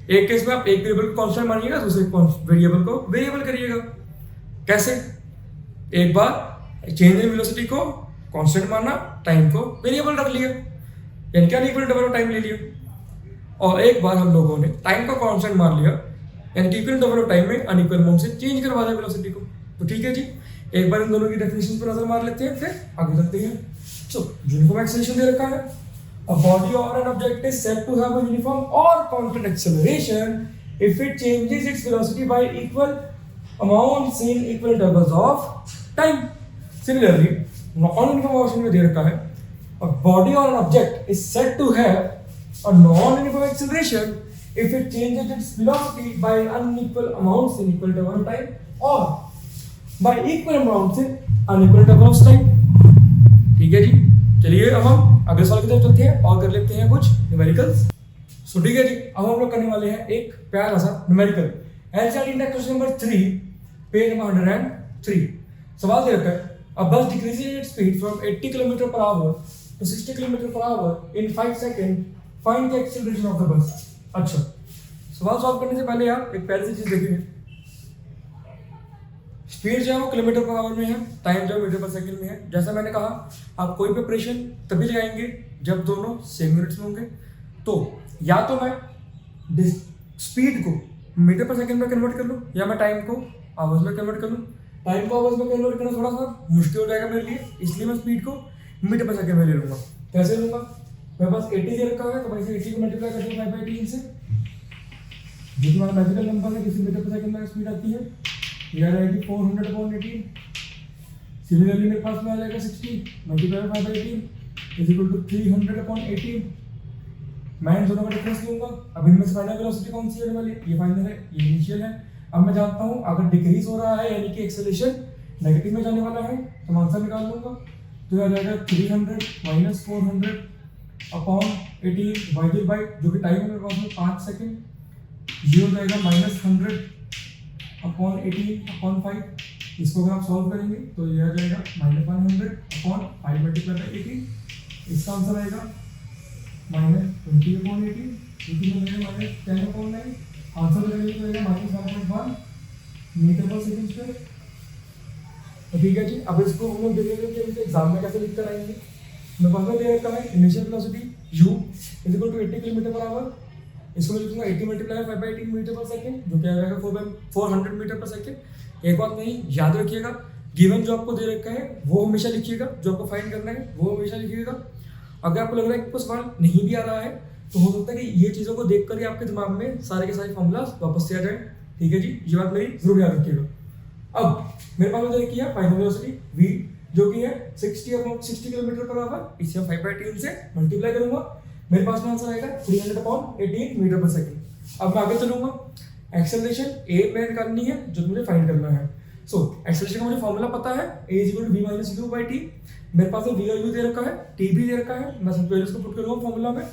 एक केस में आप एक वेरिएबल को कांस्टेंट मानिएगा, दूसरे वेरिएबल को वेरिएबल करिएगा। कैसे? एक बार चेंज इन वेलोसिटी को कांस्टेंट माना, टाइम को वेरिएबल रख लिया, यानी कि अनइक्वल इंटरवल ऑफ टाइम ले लिया। और एक बार हम लोगों ने टाइम को कांस्टेंट मान लिया, यानी कि इक्वल इंटरवल ऑफ टाइम में अनइक्वल अमाउंट से चेंज करवा दिया वेलोसिटी को। तो ठीक है जी, एक बार इन दोनों की डेफिनेशन पर नजर मार लेते हैं, फिर आगे चलते हैं। सो यूनिफॉर्म एक्सेलरेशन दे रखा है, a body or an object is said to have a uniform or constant acceleration if it changes its velocity by equal amounts in equal intervals of time. Similarly, non-uniform motion में दे रखा है, a body or an object is said to have a non-uniform acceleration if it changes its velocity by unequal amounts in equal interval of time or by equal amounts in unequal interval of time. ठीक है जी, चलिए अब हम अगले सवाल की तरफ चलते हैं और कर लेते हैं कुछ न्यूमेरिकल्स। सो ठीक है जी, अब हम लोग करने वाले हैं एक प्यारा सा numerical. NCERT index question number 3 page number 103। सवाल दे रखा है, a bus decreasing its speed from 80 kilometre per hour to 60 kilometre per hour in 5 second, find the acceleration of the bus. अच्छा, सवाल सॉल्व करने से पहले आप एक प्यारी सी चीज देखेंगे, स्पीड जो है वो किलोमीटर पर आवर में है, टाइम जो है मीटर पर सेकंड में है। जैसा मैंने कहा, आप कोई भी ऑपरेशन तभी लगाएंगे जब दोनों सेम यूनिट्स में होंगे। तो या तो मैं स्पीड को मीटर पर सेकंड में कन्वर्ट कर लूँ, या मैं टाइम को आवर्स में कन्वर्ट कर लूँ। टाइम को आवर्स में कन्वर्ट करना थोड़ा सा मुश्किल हो जाएगा मेरे लिए, इसलिए मैं स्पीड को मीटर पर सेकंड में ले लूँगा। कैसे लूँगा? मेरे पास 80 दे रखा है तो मैं इसे 80 को मल्टीप्लाई कर दूँ 5/3 से, जो हमारा मैजिकल नंबर है, किसी मीटर पर सेकंड में स्पीड आती है, यह रहेगी 400/18। सिमिलरली मेरे पास में आ जाएगा 60 मल्टीप्लाई 5/18 इज इक्वल टू 300/18। मैं इन दोनों का डिफरेंस लूंगा। अब इनमें से फाइनल वेलोसिटी कौन सी होने वाली है? ये फाइनल है, ये इनिशियल है। अब मैं जानता हूँ अगर डिक्रीज हो रहा है यानी कि एक्सेलरेशन नेगेटिव में जाने वाला है तो मैं आंसर निकाल लूंगा। तो यह आ जाएगा 300 - 400/18 डिवाइडेड बाय, जो कि टाइम है मेरे पास में 5 सेकंड, ये हो जाएगा -100/18/5। इसको अगर आप सॉल्व करेंगे तो ये आ जाएगा -100/5 मल्टीप्लाई बाय 18। इसका आंसर आएगा -20/18, क्योंकि में -10/9। आंसर तो रहेगा -1.1 मीटर पर सेकंड स्क्वायर। तो ठीक है जी, अब इसको हम लोग देखेंगे कि हम एग्जाम में कैसे लिख कर आएंगे। मैं पास में दे रखा है initial velocity u is equal to 80 kilometre per hour. इसको मैं लिखूंगा 80 मल्टीप्लाई 5/18 मीटर पर सेकंड, जो कि आ जाएगा 400 मीटर पर सेकंड। एक बात नहीं याद रखिएगा, गिवन जो आपको दे रखा है वो हमेशा लिखिएगा, जो आपको फाइंड करना है वो हमेशा लिखिएगा। अगर आपको लग रहा है कि कुछ सवाल नहीं भी आ रहा है तो हो सकता है कि ये चीज़ों को देखकर ही आपके दिमाग में सारे के सारे फॉर्मूलाज वापस से आ जाए। ठीक है जी, ये बात मेरी जरूर याद रखिएगा। अब मेरे पास में देखिए फाइनल वेलोसिटी v, जो कि है 60 किलोमीटर पर आवर। इसे 5/18 से मल्टीप्लाई करूंगा, मेरे पास में आंसर आएगा 300/18 मीटर पर सेकंड। अब मैं आगे चलूंगा, एक्सेलरेशन a में निकालनी है जो मुझे फाइंड करना है। सो एक्सेलरेशन का मुझे फॉर्मूला पता है, a = v - u/t। मेरे पास में v और u दे रखा है, t भी दे रखा है। मैं सब वैल्यूज को पुट करूंगा फॉर्मूला में,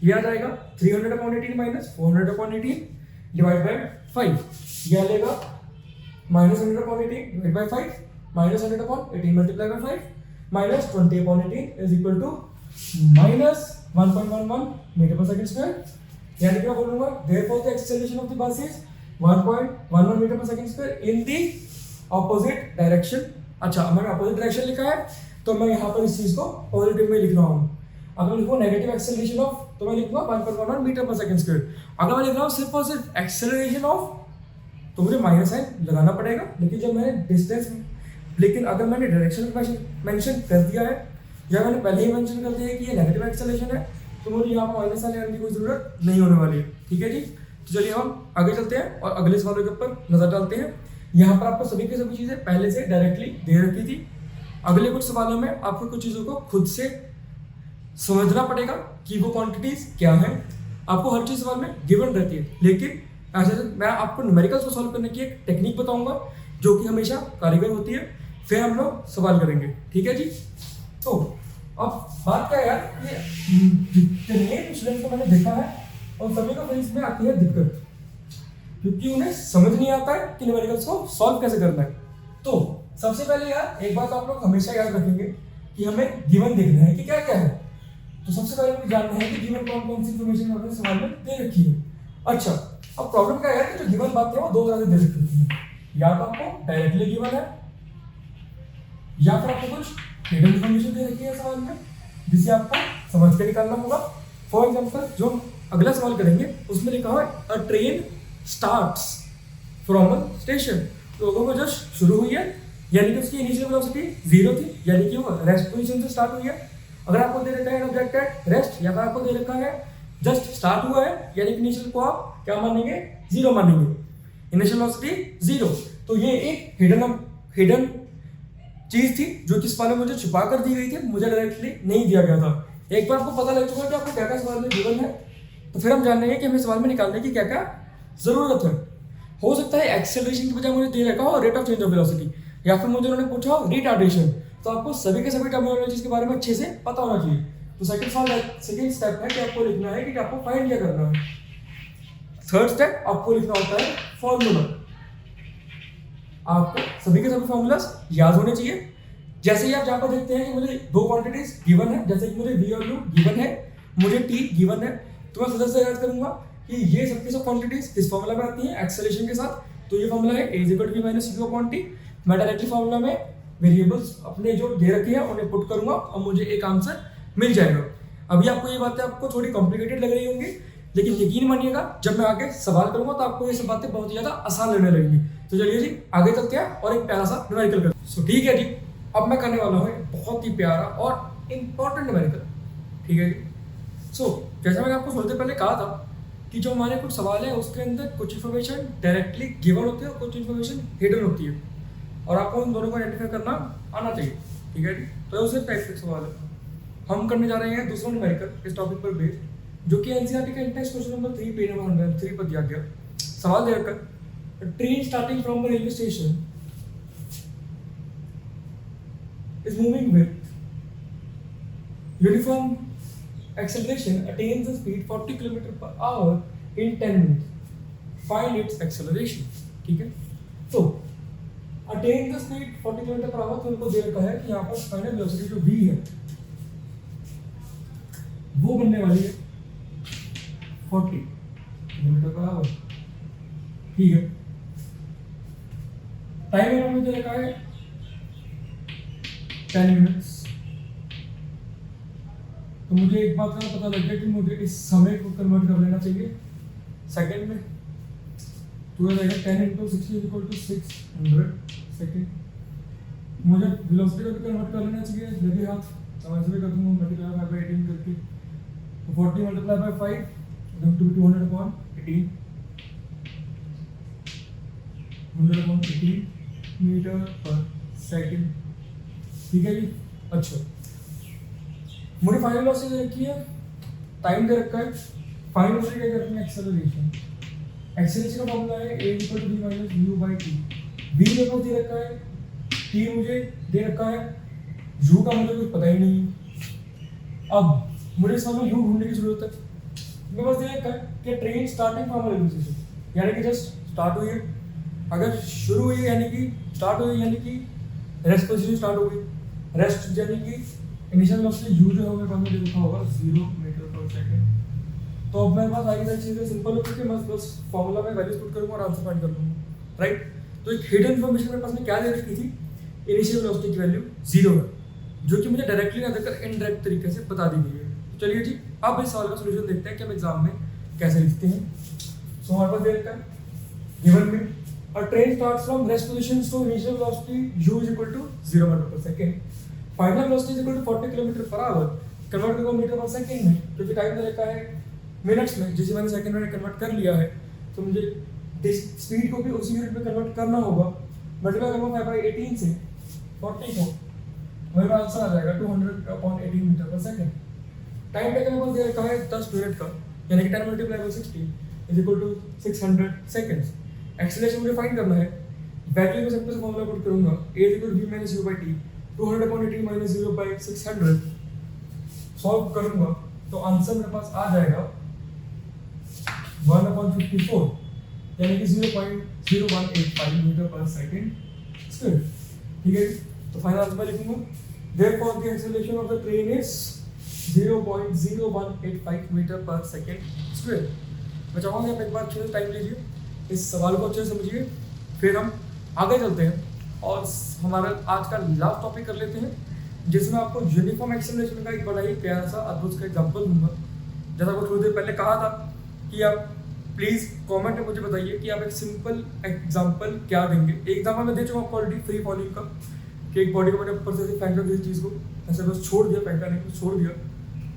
ये आ जाएगा 300/18 - 400/18 डिवाइड बाय 5। ये आ जाएगा -100/18 divide by 5 -100/18 multiply by 5 -20/18 is equal to -1.11 metre per second square. यानी क्या बोलूंगा, therefore the acceleration of the bus is 1.11 metre per second square in the opposite direction. अच्छा, मैंने ऑपोजिट डायरेक्शन लिखा है तो मैं यहाँ पर इस चीज को पॉजिटिव में लिख रहा हूँ। अगर मैं लिखूँ नेगेटिव एक्सेलरेशन ऑफ, तो मैं लिखूंगा 1.11 मीटर पर सेकंड स्क्वायर। अगर मैं लिख रहा हूँ सिर्फ और सिर्फ एक्सेलरेशन ऑफ, तो मुझे माइनस साइन लगाना पड़ेगा। लेकिन अगर मैंने डायरेक्शन मेंशन कर दिया है, या मैंने पहले ही मेंशन कर दिया है कि ये नेगेटिव एक्सेलरेशन है, तो मुझे यहाँ पर माइनस साइन लगाने की कोई जरूरत नहीं होने वाली है। ठीक है जी, तो चलिए हम आगे चलते हैं और अगले सवालों के ऊपर नजर डालते हैं। यहाँ पर आपको सभी की सभी चीजें पहले से डायरेक्टली दे रखी थी। अगले कुछ सवालों में आपको कुछ चीजों को खुद से समझना पड़ेगा कि वो क्वांटिटीज क्या है। आपको हर चीज सवाल में गिवन रहती है, लेकिन ऐसे मैं आपको न्यूमेरिकल्स को सॉल्व करने की एक टेक्निक बताऊंगा जो कि हमेशा कारीगर होती है। फिर हम लोग सवाल करेंगे। ठीक है जी, तो अब बात क्या है यार, ये जितने स्टूडेंट को मैंने देखा है और सभी को फिजिक्स में आती है दिक्कत, क्योंकि उन्हें समझ नहीं आता है कि न्यूमेरिकल्स को सॉल्व कैसे करना है। तो सबसे पहले यार एक बात आप लोग हमेशा याद रखेंगे कि हमें गिवन देखना है कि क्या क्या है। तो सबसे पहले हमें जानना है कि गिवन कौन कौन सी इन्फॉर्मेशन हमें सवाल में दे रखी है। अच्छा, अब प्रॉब्लम क्या है कि जो गिवन बातें हैं वो दो तरह से दे रखी है, या तो आपको डायरेक्टली गिवन है या फिर आपको कुछ हिडन इन्फॉर्मेशन दे रखी है सवाल में जिसे आपको समझ के निकालना होगा। फॉर एग्जाम्पल जो अगला सवाल करेंगे उसमें लिखा हुआ है अ train starts from a station. लोगों को जस्ट शुरू हुई है, यानी कि उसकी इनिशियल वेलोसिटी 0 थी, यानी कि वो रेस्ट पोजीशन से स्टार्ट हुई है। अगर आपको दे रखा है ऑब्जेक्ट एट रेस्ट, या फिर आपको दे रखा है जस्ट स्टार्ट हुआ है, यानी कि इनिशियल को आप क्या मानेंगे, 0 मानेंगे, इनिशियल वेलोसिटी 0। तो ये एक हिडन चीज थी जो कि सवाल में मुझे छुपा कर दी गई थी, मुझे डायरेक्टली नहीं दिया गया था। एक बार आपको पता लग चुका है कि आपको क्या क्या सवाल में गिवन है, तो फिर हम जानेंगे कि हमें सवाल में निकालने की क्या क्या जरूरत है। हो सकता है एक्सेलरेशन की बजाय मुझे दे रखा हो rate of change of velocity, या फिर मुझे उन्होंने पूछा हो रिटार्डेशन। तो आपको सभी के सभी टर्मिनोलॉजीज के बारे में अच्छे से पता होना चाहिए। तो सेकंड स्टेप है कि आपको लिखना है कि आपको फाइंड क्या करना है। थर्ड स्टेप आपको लिखना होता है फॉर्मूला। आपको सभी के सभी फॉर्मूलास याद होने चाहिए। जैसे ही आप जहाँ पर देखते हैं कि मुझे दो क्वांटिटीज गिवन है, जैसे कि मुझे v और u गिवन है, मुझे t गिवन है, तो मैं सदस्य याद करूंगा कि ये सबकी सब क्वांटिटीज किस फॉर्मूला में आती हैं, एक्सेलरेशन के साथ। तो ये फॉर्मूला है a = v - u upon t। मैं डायरेक्टली फॉर्मूला में वेरिएबल्स अपने जो दे रखे हैं उन्हें पुट करूंगा और मुझे एक आंसर मिल जाएगा। अभी आपको ये बातें आपको थोड़ी कॉम्प्लिकेटेड लग रही होंगी, लेकिन यकीन मानिएगा जब मैं आगे सवाल करूंगा तो आपको ये सब बातें बहुत ही ज्यादा आसान लगने लगेंगी। तो चलिए जी आगे चलते हैं और एक प्यारा सा न्यूमेरिकल करते हैं। सो ठीक है जी, अब मैं करने वाला हूँ बहुत ही प्यारा और इम्पोर्टेंट न्यूमेरिकल। ठीक है जी। सो जैसा मैंने आपको थोड़ी देर पहले कहा था कि जो हमारे कुछ सवाल है उसके अंदर कुछ इन्फॉर्मेशन डायरेक्टली गिवन होती है और कुछ इन्फॉर्मेशन हिडन होती है, और आपको उन दोनों को आइडेंटिफाई करना आना चाहिए। ठीक है जी, तो उसे टाइप का सवाल है। हम करने जा रहे हैं दूसरा न्यूमेरिकल इस टॉपिक पर बेस्ड, जो कि एनसीईआरटी का Intex question number 3 page number 103 पर दिया गया। सवाल दे रखा है train starting from the railway station is moving with uniform acceleration attains the speed 40 km/h in 10 minutes. Find its acceleration. ठीक है, तो attain the speed 40 km/h तो उनको दे रखा है कि यहाँ पर फाइनल वेलोसिटी जो v है वो बनने वाली है 40 km/h। ठीक है, टाइम इन्होंने दे रखा है 10 मिनट्स। तो मुझे एक बात का पता लग गया कि मुझे इस समय को कन्वर्ट कर लेना चाहिए सेकंड में। तो ये रहेगा 10 × 60 = 600 सेकंड। मुझे वेलोसिटी को भी कन्वर्ट कर लेना चाहिए, यदि हाथ तो ऐसे भी कर दूंगा मल्टीप्लाई बाय 18 करके। तो 40 × 5 तो 200/18 100/18 मीटर पर सेकंड। ठीक है जी। अच्छा, मुझे फाइनल वेलोसिटी दे रखी है, टाइम दे रखा है, फाइनल वेलोसिटी क्या करनी है, एक्सेलरेशन। एक्सेलरेशन का फॉर्मूला है a = v - u/t। v मेरे को दे रखा है, t मुझे दे रखा है, u का मुझे कुछ पता ही नहीं है। अब मुझे इस में u ढूंढने की जरूरत है। मेरे पास दे रखा है कि train starting from railway station, यानी कि जस्ट स्टार्ट हुई है। अगर शुरू हुई यानी कि स्टार्ट हुई, यानी कि रेस्ट पोजीशन स्टार्ट हो गई। रेस्ट यानी कि इनिशियल वेलोसिटी u जो होगा हमने देखा होगा 0 मीटर पर सेकंड। तो अब मेरे पास आगे सारी चीजें सिंपल हो चुकी है, मैं बस फार्मूला में वैल्यूज पुट करूंगा और आंसर फाइंड कर लूंगा, राइट। तो एक हिडन इन्फॉर्मेशन मेरे पास में क्या दे रखी थी, इनिशियल वेलोसिटी की वैल्यू 0 है, जो कि मुझे डायरेक्टली ना देकर इनडायरेक्ट तरीके से बता दी गई है। तो चलिए जी अब इस सवाल का सॉल्यूशन देखते हैं कि हम एग्जाम में कैसे लिखते हैं। सो हमारे पास दे रखा है गिवन में a train starts from rest position, so initial velocity u = 0 meter per second, final velocity = 40 km/h, convert करूँगा मीटर पर सेकेंड में, क्योंकि टाइम तरीका है मिनट्स में, जिसे मैंने सेकेंड में कन्वर्ट कर लिया है, तो मुझे स्पीड को भी उसी यूनिट में कन्वर्ट करना होगा। मल्टीप्लाई करूँगा 5/18 से 40 को, मेरा आंसर आ जाएगा 200/18 मीटर पर सेकेंड। टाइम टेकन मेरे पास दे रखा है 10 मिनट का, यानी कि 10 × 60 is equal to 600 seconds. Acceleration मुझे फाइंड करना है, वैल्यू में सिंपल से फॉर्मूला पुट करूंगा, a = v - u/t, 200/18 - 0/600 सॉल्व करूंगा तो आंसर मेरे पास आ जाएगा 1/54, यानी कि 0.0185 मीटर पर सेकेंड स्क्वायर। ठीक है, तो फाइनल आंसर मैं लिखूंगा, therefore the acceleration of the train is 0.0185 metre पर सेकेंड स्क्वायर। मैं चाहूँगा कि आप एक बार अच्छे से टाइम लीजिए, इस सवाल को अच्छे से समझिए, फिर हम आगे चलते हैं और हमारा आज का लास्ट टॉपिक कर लेते हैं, जिसमें आपको यूनिफॉर्म एक्सेलरेशन का एक बड़ा ही प्यारा सा अद्भुत का एग्जांपल दूंगा। जैसा आपको थोड़ी देर पहले कहा था कि आप प्लीज़ कमेंट में मुझे बताइए कि आप एक सिंपल एग्जांपल क्या देंगे। एक एग्जांपल मैं दे चुका हूँ ऑलरेडी फ्री फॉलिंग का, कि एक बॉडी को मैंने ऊपर से फेंका किसी चीज़ को, ऐसे बस छोड़ दिया, फेंका नहीं, छोड़ दिया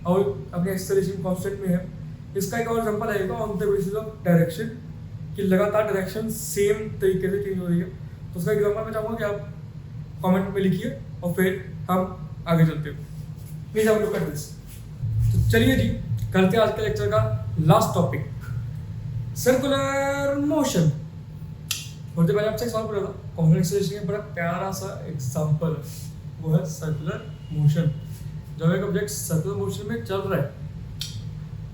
और अपनी एक्सेलरेशन कांस्टेंट में है। इसका एक और एग्जांपल आएगा on the basis of direction, कि लगातार डायरेक्शन सेम तरीके से चेंज हो रही है। तो उसका एग्जांपल मैं चाहूँगा कि आप कमेंट में लिखिए और फिर हम आगे चलते हैं। Please have a look at this. तो चलिए जी, करते हैं आज के लेक्चर का लास्ट टॉपिक, सर्कुलर मोशन। और जो मैंने आपसे सवाल पूछा था कॉम्प्लेक्स एक्सेलरेशन का बड़ा प्यारा सा एग्जांपल, वो है सर्कुलर मोशन। जब एक ऑब्जेक्ट सर्कुलर मोशन में चल रहा है,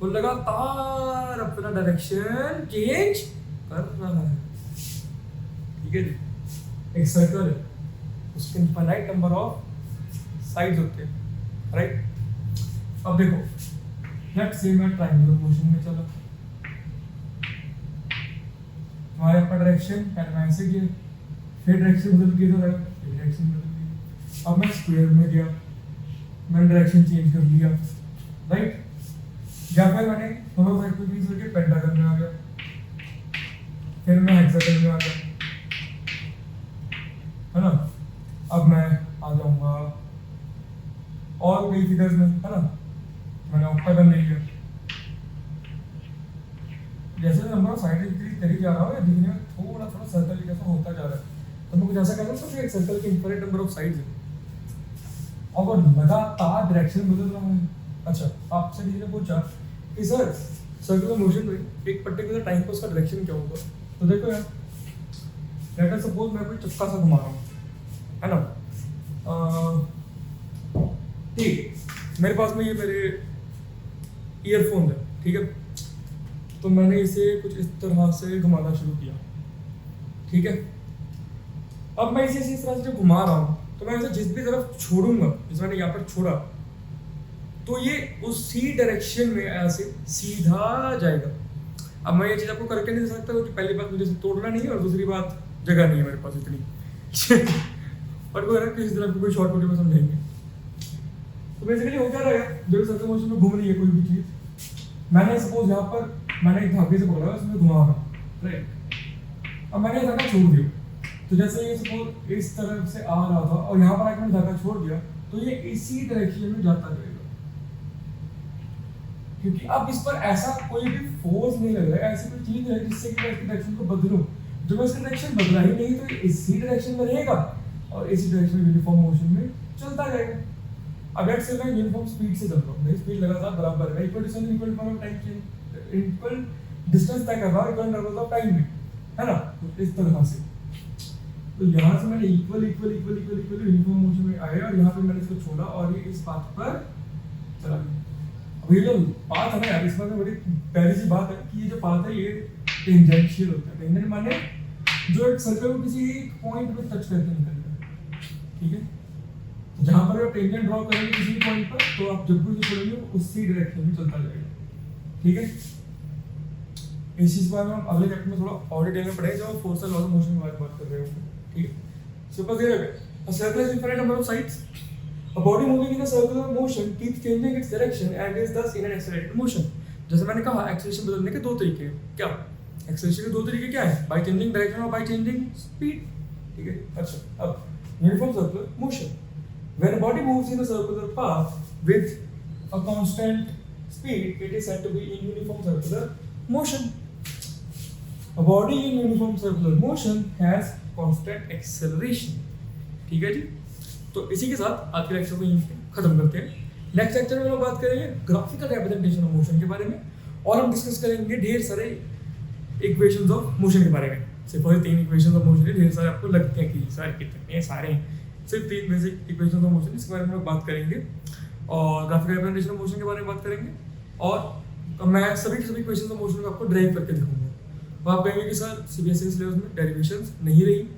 वो लगातार अपना डायरेक्शन चेंज कर रहा है। ठीक है जी, एक सर्कल है, उसके इनफाइनाइट नंबर ऑफ साइड्स होते हैं, राइट। अब देखो, लेट्स से मैं ट्रायंगुलर मोशन में चला, हमारे ऊपर डायरेक्शन पहले ऐसे किया, फिर डायरेक्शन बदल के इधर आया, फिर डायरेक्शन बदल गई। अब मैं स्क्वायर में गया, मैंने डायरेक्शन चेंज कर लिया, राइट। या फिर मैंने दोनों साइड पे बीच करके पेंटागन में आ गया, फिर मैं हेक्सागन में आ गया, है ना। अब मैं आ जाऊंगा और कई फिगर्स में, है ना। मैंने ऑक्टागन ले लिया, जैसे नंबर ऑफ साइड इंक्रीज करी जा रहा है, दिखने में थोड़ा थोड़ा सर्कल जैसा होता जा रहा है, तो मैं कुछ ऐसा कह सकता हूँ एक सर्कल के इनफाइनाइट नंबर ऑफ साइड्स है और वो लगातार डायरेक्शन बदल रहा है। अच्छा, आपसे किसी ने पूछा कि सर सर्कुलर मोशन में एक पर्टिकुलर टाइम पर उसका डायरेक्शन क्या होगा, तो देखो यार, लेट अस सपोज मैं कोई चक्का सा घुमा रहा हूँ, है ना। ठीक, मेरे पास में ये मेरे ईयरफोन है, ठीक है। तो मैंने इसे कुछ इस तरह से घुमाना शुरू किया, ठीक है। अब मैं इसे इस तरह से जब घुमा रहा हूँ, तो मैं इसे जिस भी तरफ छोड़ूंगा, जैसे मैंने यहाँ पर छोड़ा, तो ये उसी डायरेक्शन में ऐसे सीधा जाएगा। अब मैं ये चीज़ आपको करके नहीं दे सकता, क्योंकि पहली बात मुझे तोड़ना नहीं है और दूसरी बात जगह नहीं है मेरे पास इतनी और किसी तरह कोई शॉर्ट वीडियो में समझाएंगे। तो बेसिकली हो क्या रहेगा, जब सर्कुलर मोशन में घूम रही है कोई भी चीज़, मैंने सपोज यहाँ पर मैंने एक धागे से पकड़ा, उसमें घुमा रहा हूँ, राइट। अब मैंने धागा छोड़ दिया, तो जैसे ये सपोज इस तरफ से आ रहा था और यहाँ पर आके मैंने धागा छोड़ दिया, तो ये इसी डायरेक्शन में जाता रहेगा, क्योंकि अब इस पर ऐसा कोई भी फोर्स नहीं लग रहा है, ऐसी कोई चीज है जिससे कि मैं इसकी डायरेक्शन को बदलूं। जब मैं इसका डायरेक्शन बदला ही नहीं, तो इसी डायरेक्शन में रहेगा और इसी डायरेक्शन में यूनिफॉर्म मोशन में चलता जाएगा। अब लेट्स से मैं यूनिफॉर्म स्पीड से चल रहा हूँ, मेरी स्पीड लगातार बराबर है, equal distance equal time change, equal distance तय कर रहा हूँ इक्वल इंटरवल ऑफ टाइम में, है ना। तो इस तरह से, तो यहाँ से मैंने equal equal equal equal equal uniform motion में आया और यहाँ पे मैंने इसको छोड़ा और ये इस पाथ पर चला गया। अब ये जो पाथ है ना यार, इसमें बड़ी पहली सी बात है कि ये जो पाथ है ये टेंजेंशियल होता है। टेंजेंट माने जो एक सर्कल को किसी पॉइंट पे टच करके निकलता है, ठीक है। तो जहाँ पर आप टेंजेंट ड्रॉ करेंगे किसी पॉइंट पर, तो आप जब भी उसे छोड़ेंगे उसी डायरेक्शन में चलता जाएगा, ठीक है। इस चीज पर हम अगले चैप्टर में थोड़ा और डिटेल में पढ़ेंगे, जब force and law of motion के बारे में बात कर रहे होंगे, ठीक है। सो बस ये a circle has infinite number of sides. A body moving in a circular motion keeps changing its direction and is thus in an accelerated motion. जैसे मैंने कहा, एक्सेलरेशन बदलने के दो तरीके हैं। क्या एक्सेलरेशन के दो तरीके क्या है? बाय चेंजिंग डायरेक्शन और बाय चेंजिंग स्पीड, ठीक है। अच्छा, अब uniform circular motion, when a body moves in a circular path with a constant speed, it is said to be in uniform circular motion. A body in uniform circular motion has constant acceleration. ठीक है जी, तो इसी के साथ आज के lecture को यहीं खत्म करते हैं। नेक्स्ट लेक्चर में हम लोग बात करेंगे ग्राफिकल रिप्रेजेंटेशन ऑफ मोशन के बारे में, और हम डिस्कस करेंगे ढेर सारे इक्वेशंस ऑफ मोशन के बारे में। सिर्फ वही 3 इक्वेशंस ऑफ मोशन है, ढेर सारे आपको लगते हैं कि सारे कितने सारे, सिर्फ 3 बेसिक इक्वेशंस ऑफ मोशन, इसके बारे में हम लोग बात करेंगे, और ग्राफिकल रिप्रेजेंटेशन ऑफ मोशन के बारे में बात करेंगे, और मैं सभी इक्वेशंस ऑफ मोशन को आपको ड्राइव करके दिखाऊंगा। तो आप कहेंगे कि सर सीबीएसई के सिलेबस में डेरिवेशंस नहीं रही,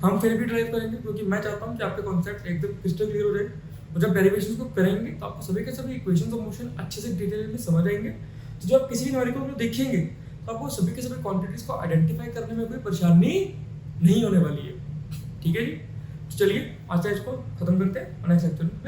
हम फिर भी ड्राइव करेंगे, क्योंकि मैं चाहता हूँ कि आपके कॉन्सेप्ट एकदम क्रिस्टल क्लियर हो जाए, और जब डेरिवेशंस को करेंगे तो आपको सभी के सभी इक्वेशंस ऑफ मोशन अच्छे से डिटेल में समझ आएंगे। तो जब आप किसी भी न्यूमेरिकल को देखेंगे तो आपको सभी के सभी क्वांटिटीज को आइडेंटिफाई करने में कोई परेशानी नहीं होने वाली है। ठीक है जी, तो चलिए आज का इसको खत्म करते हैं और नेक्स्ट लेक्चर में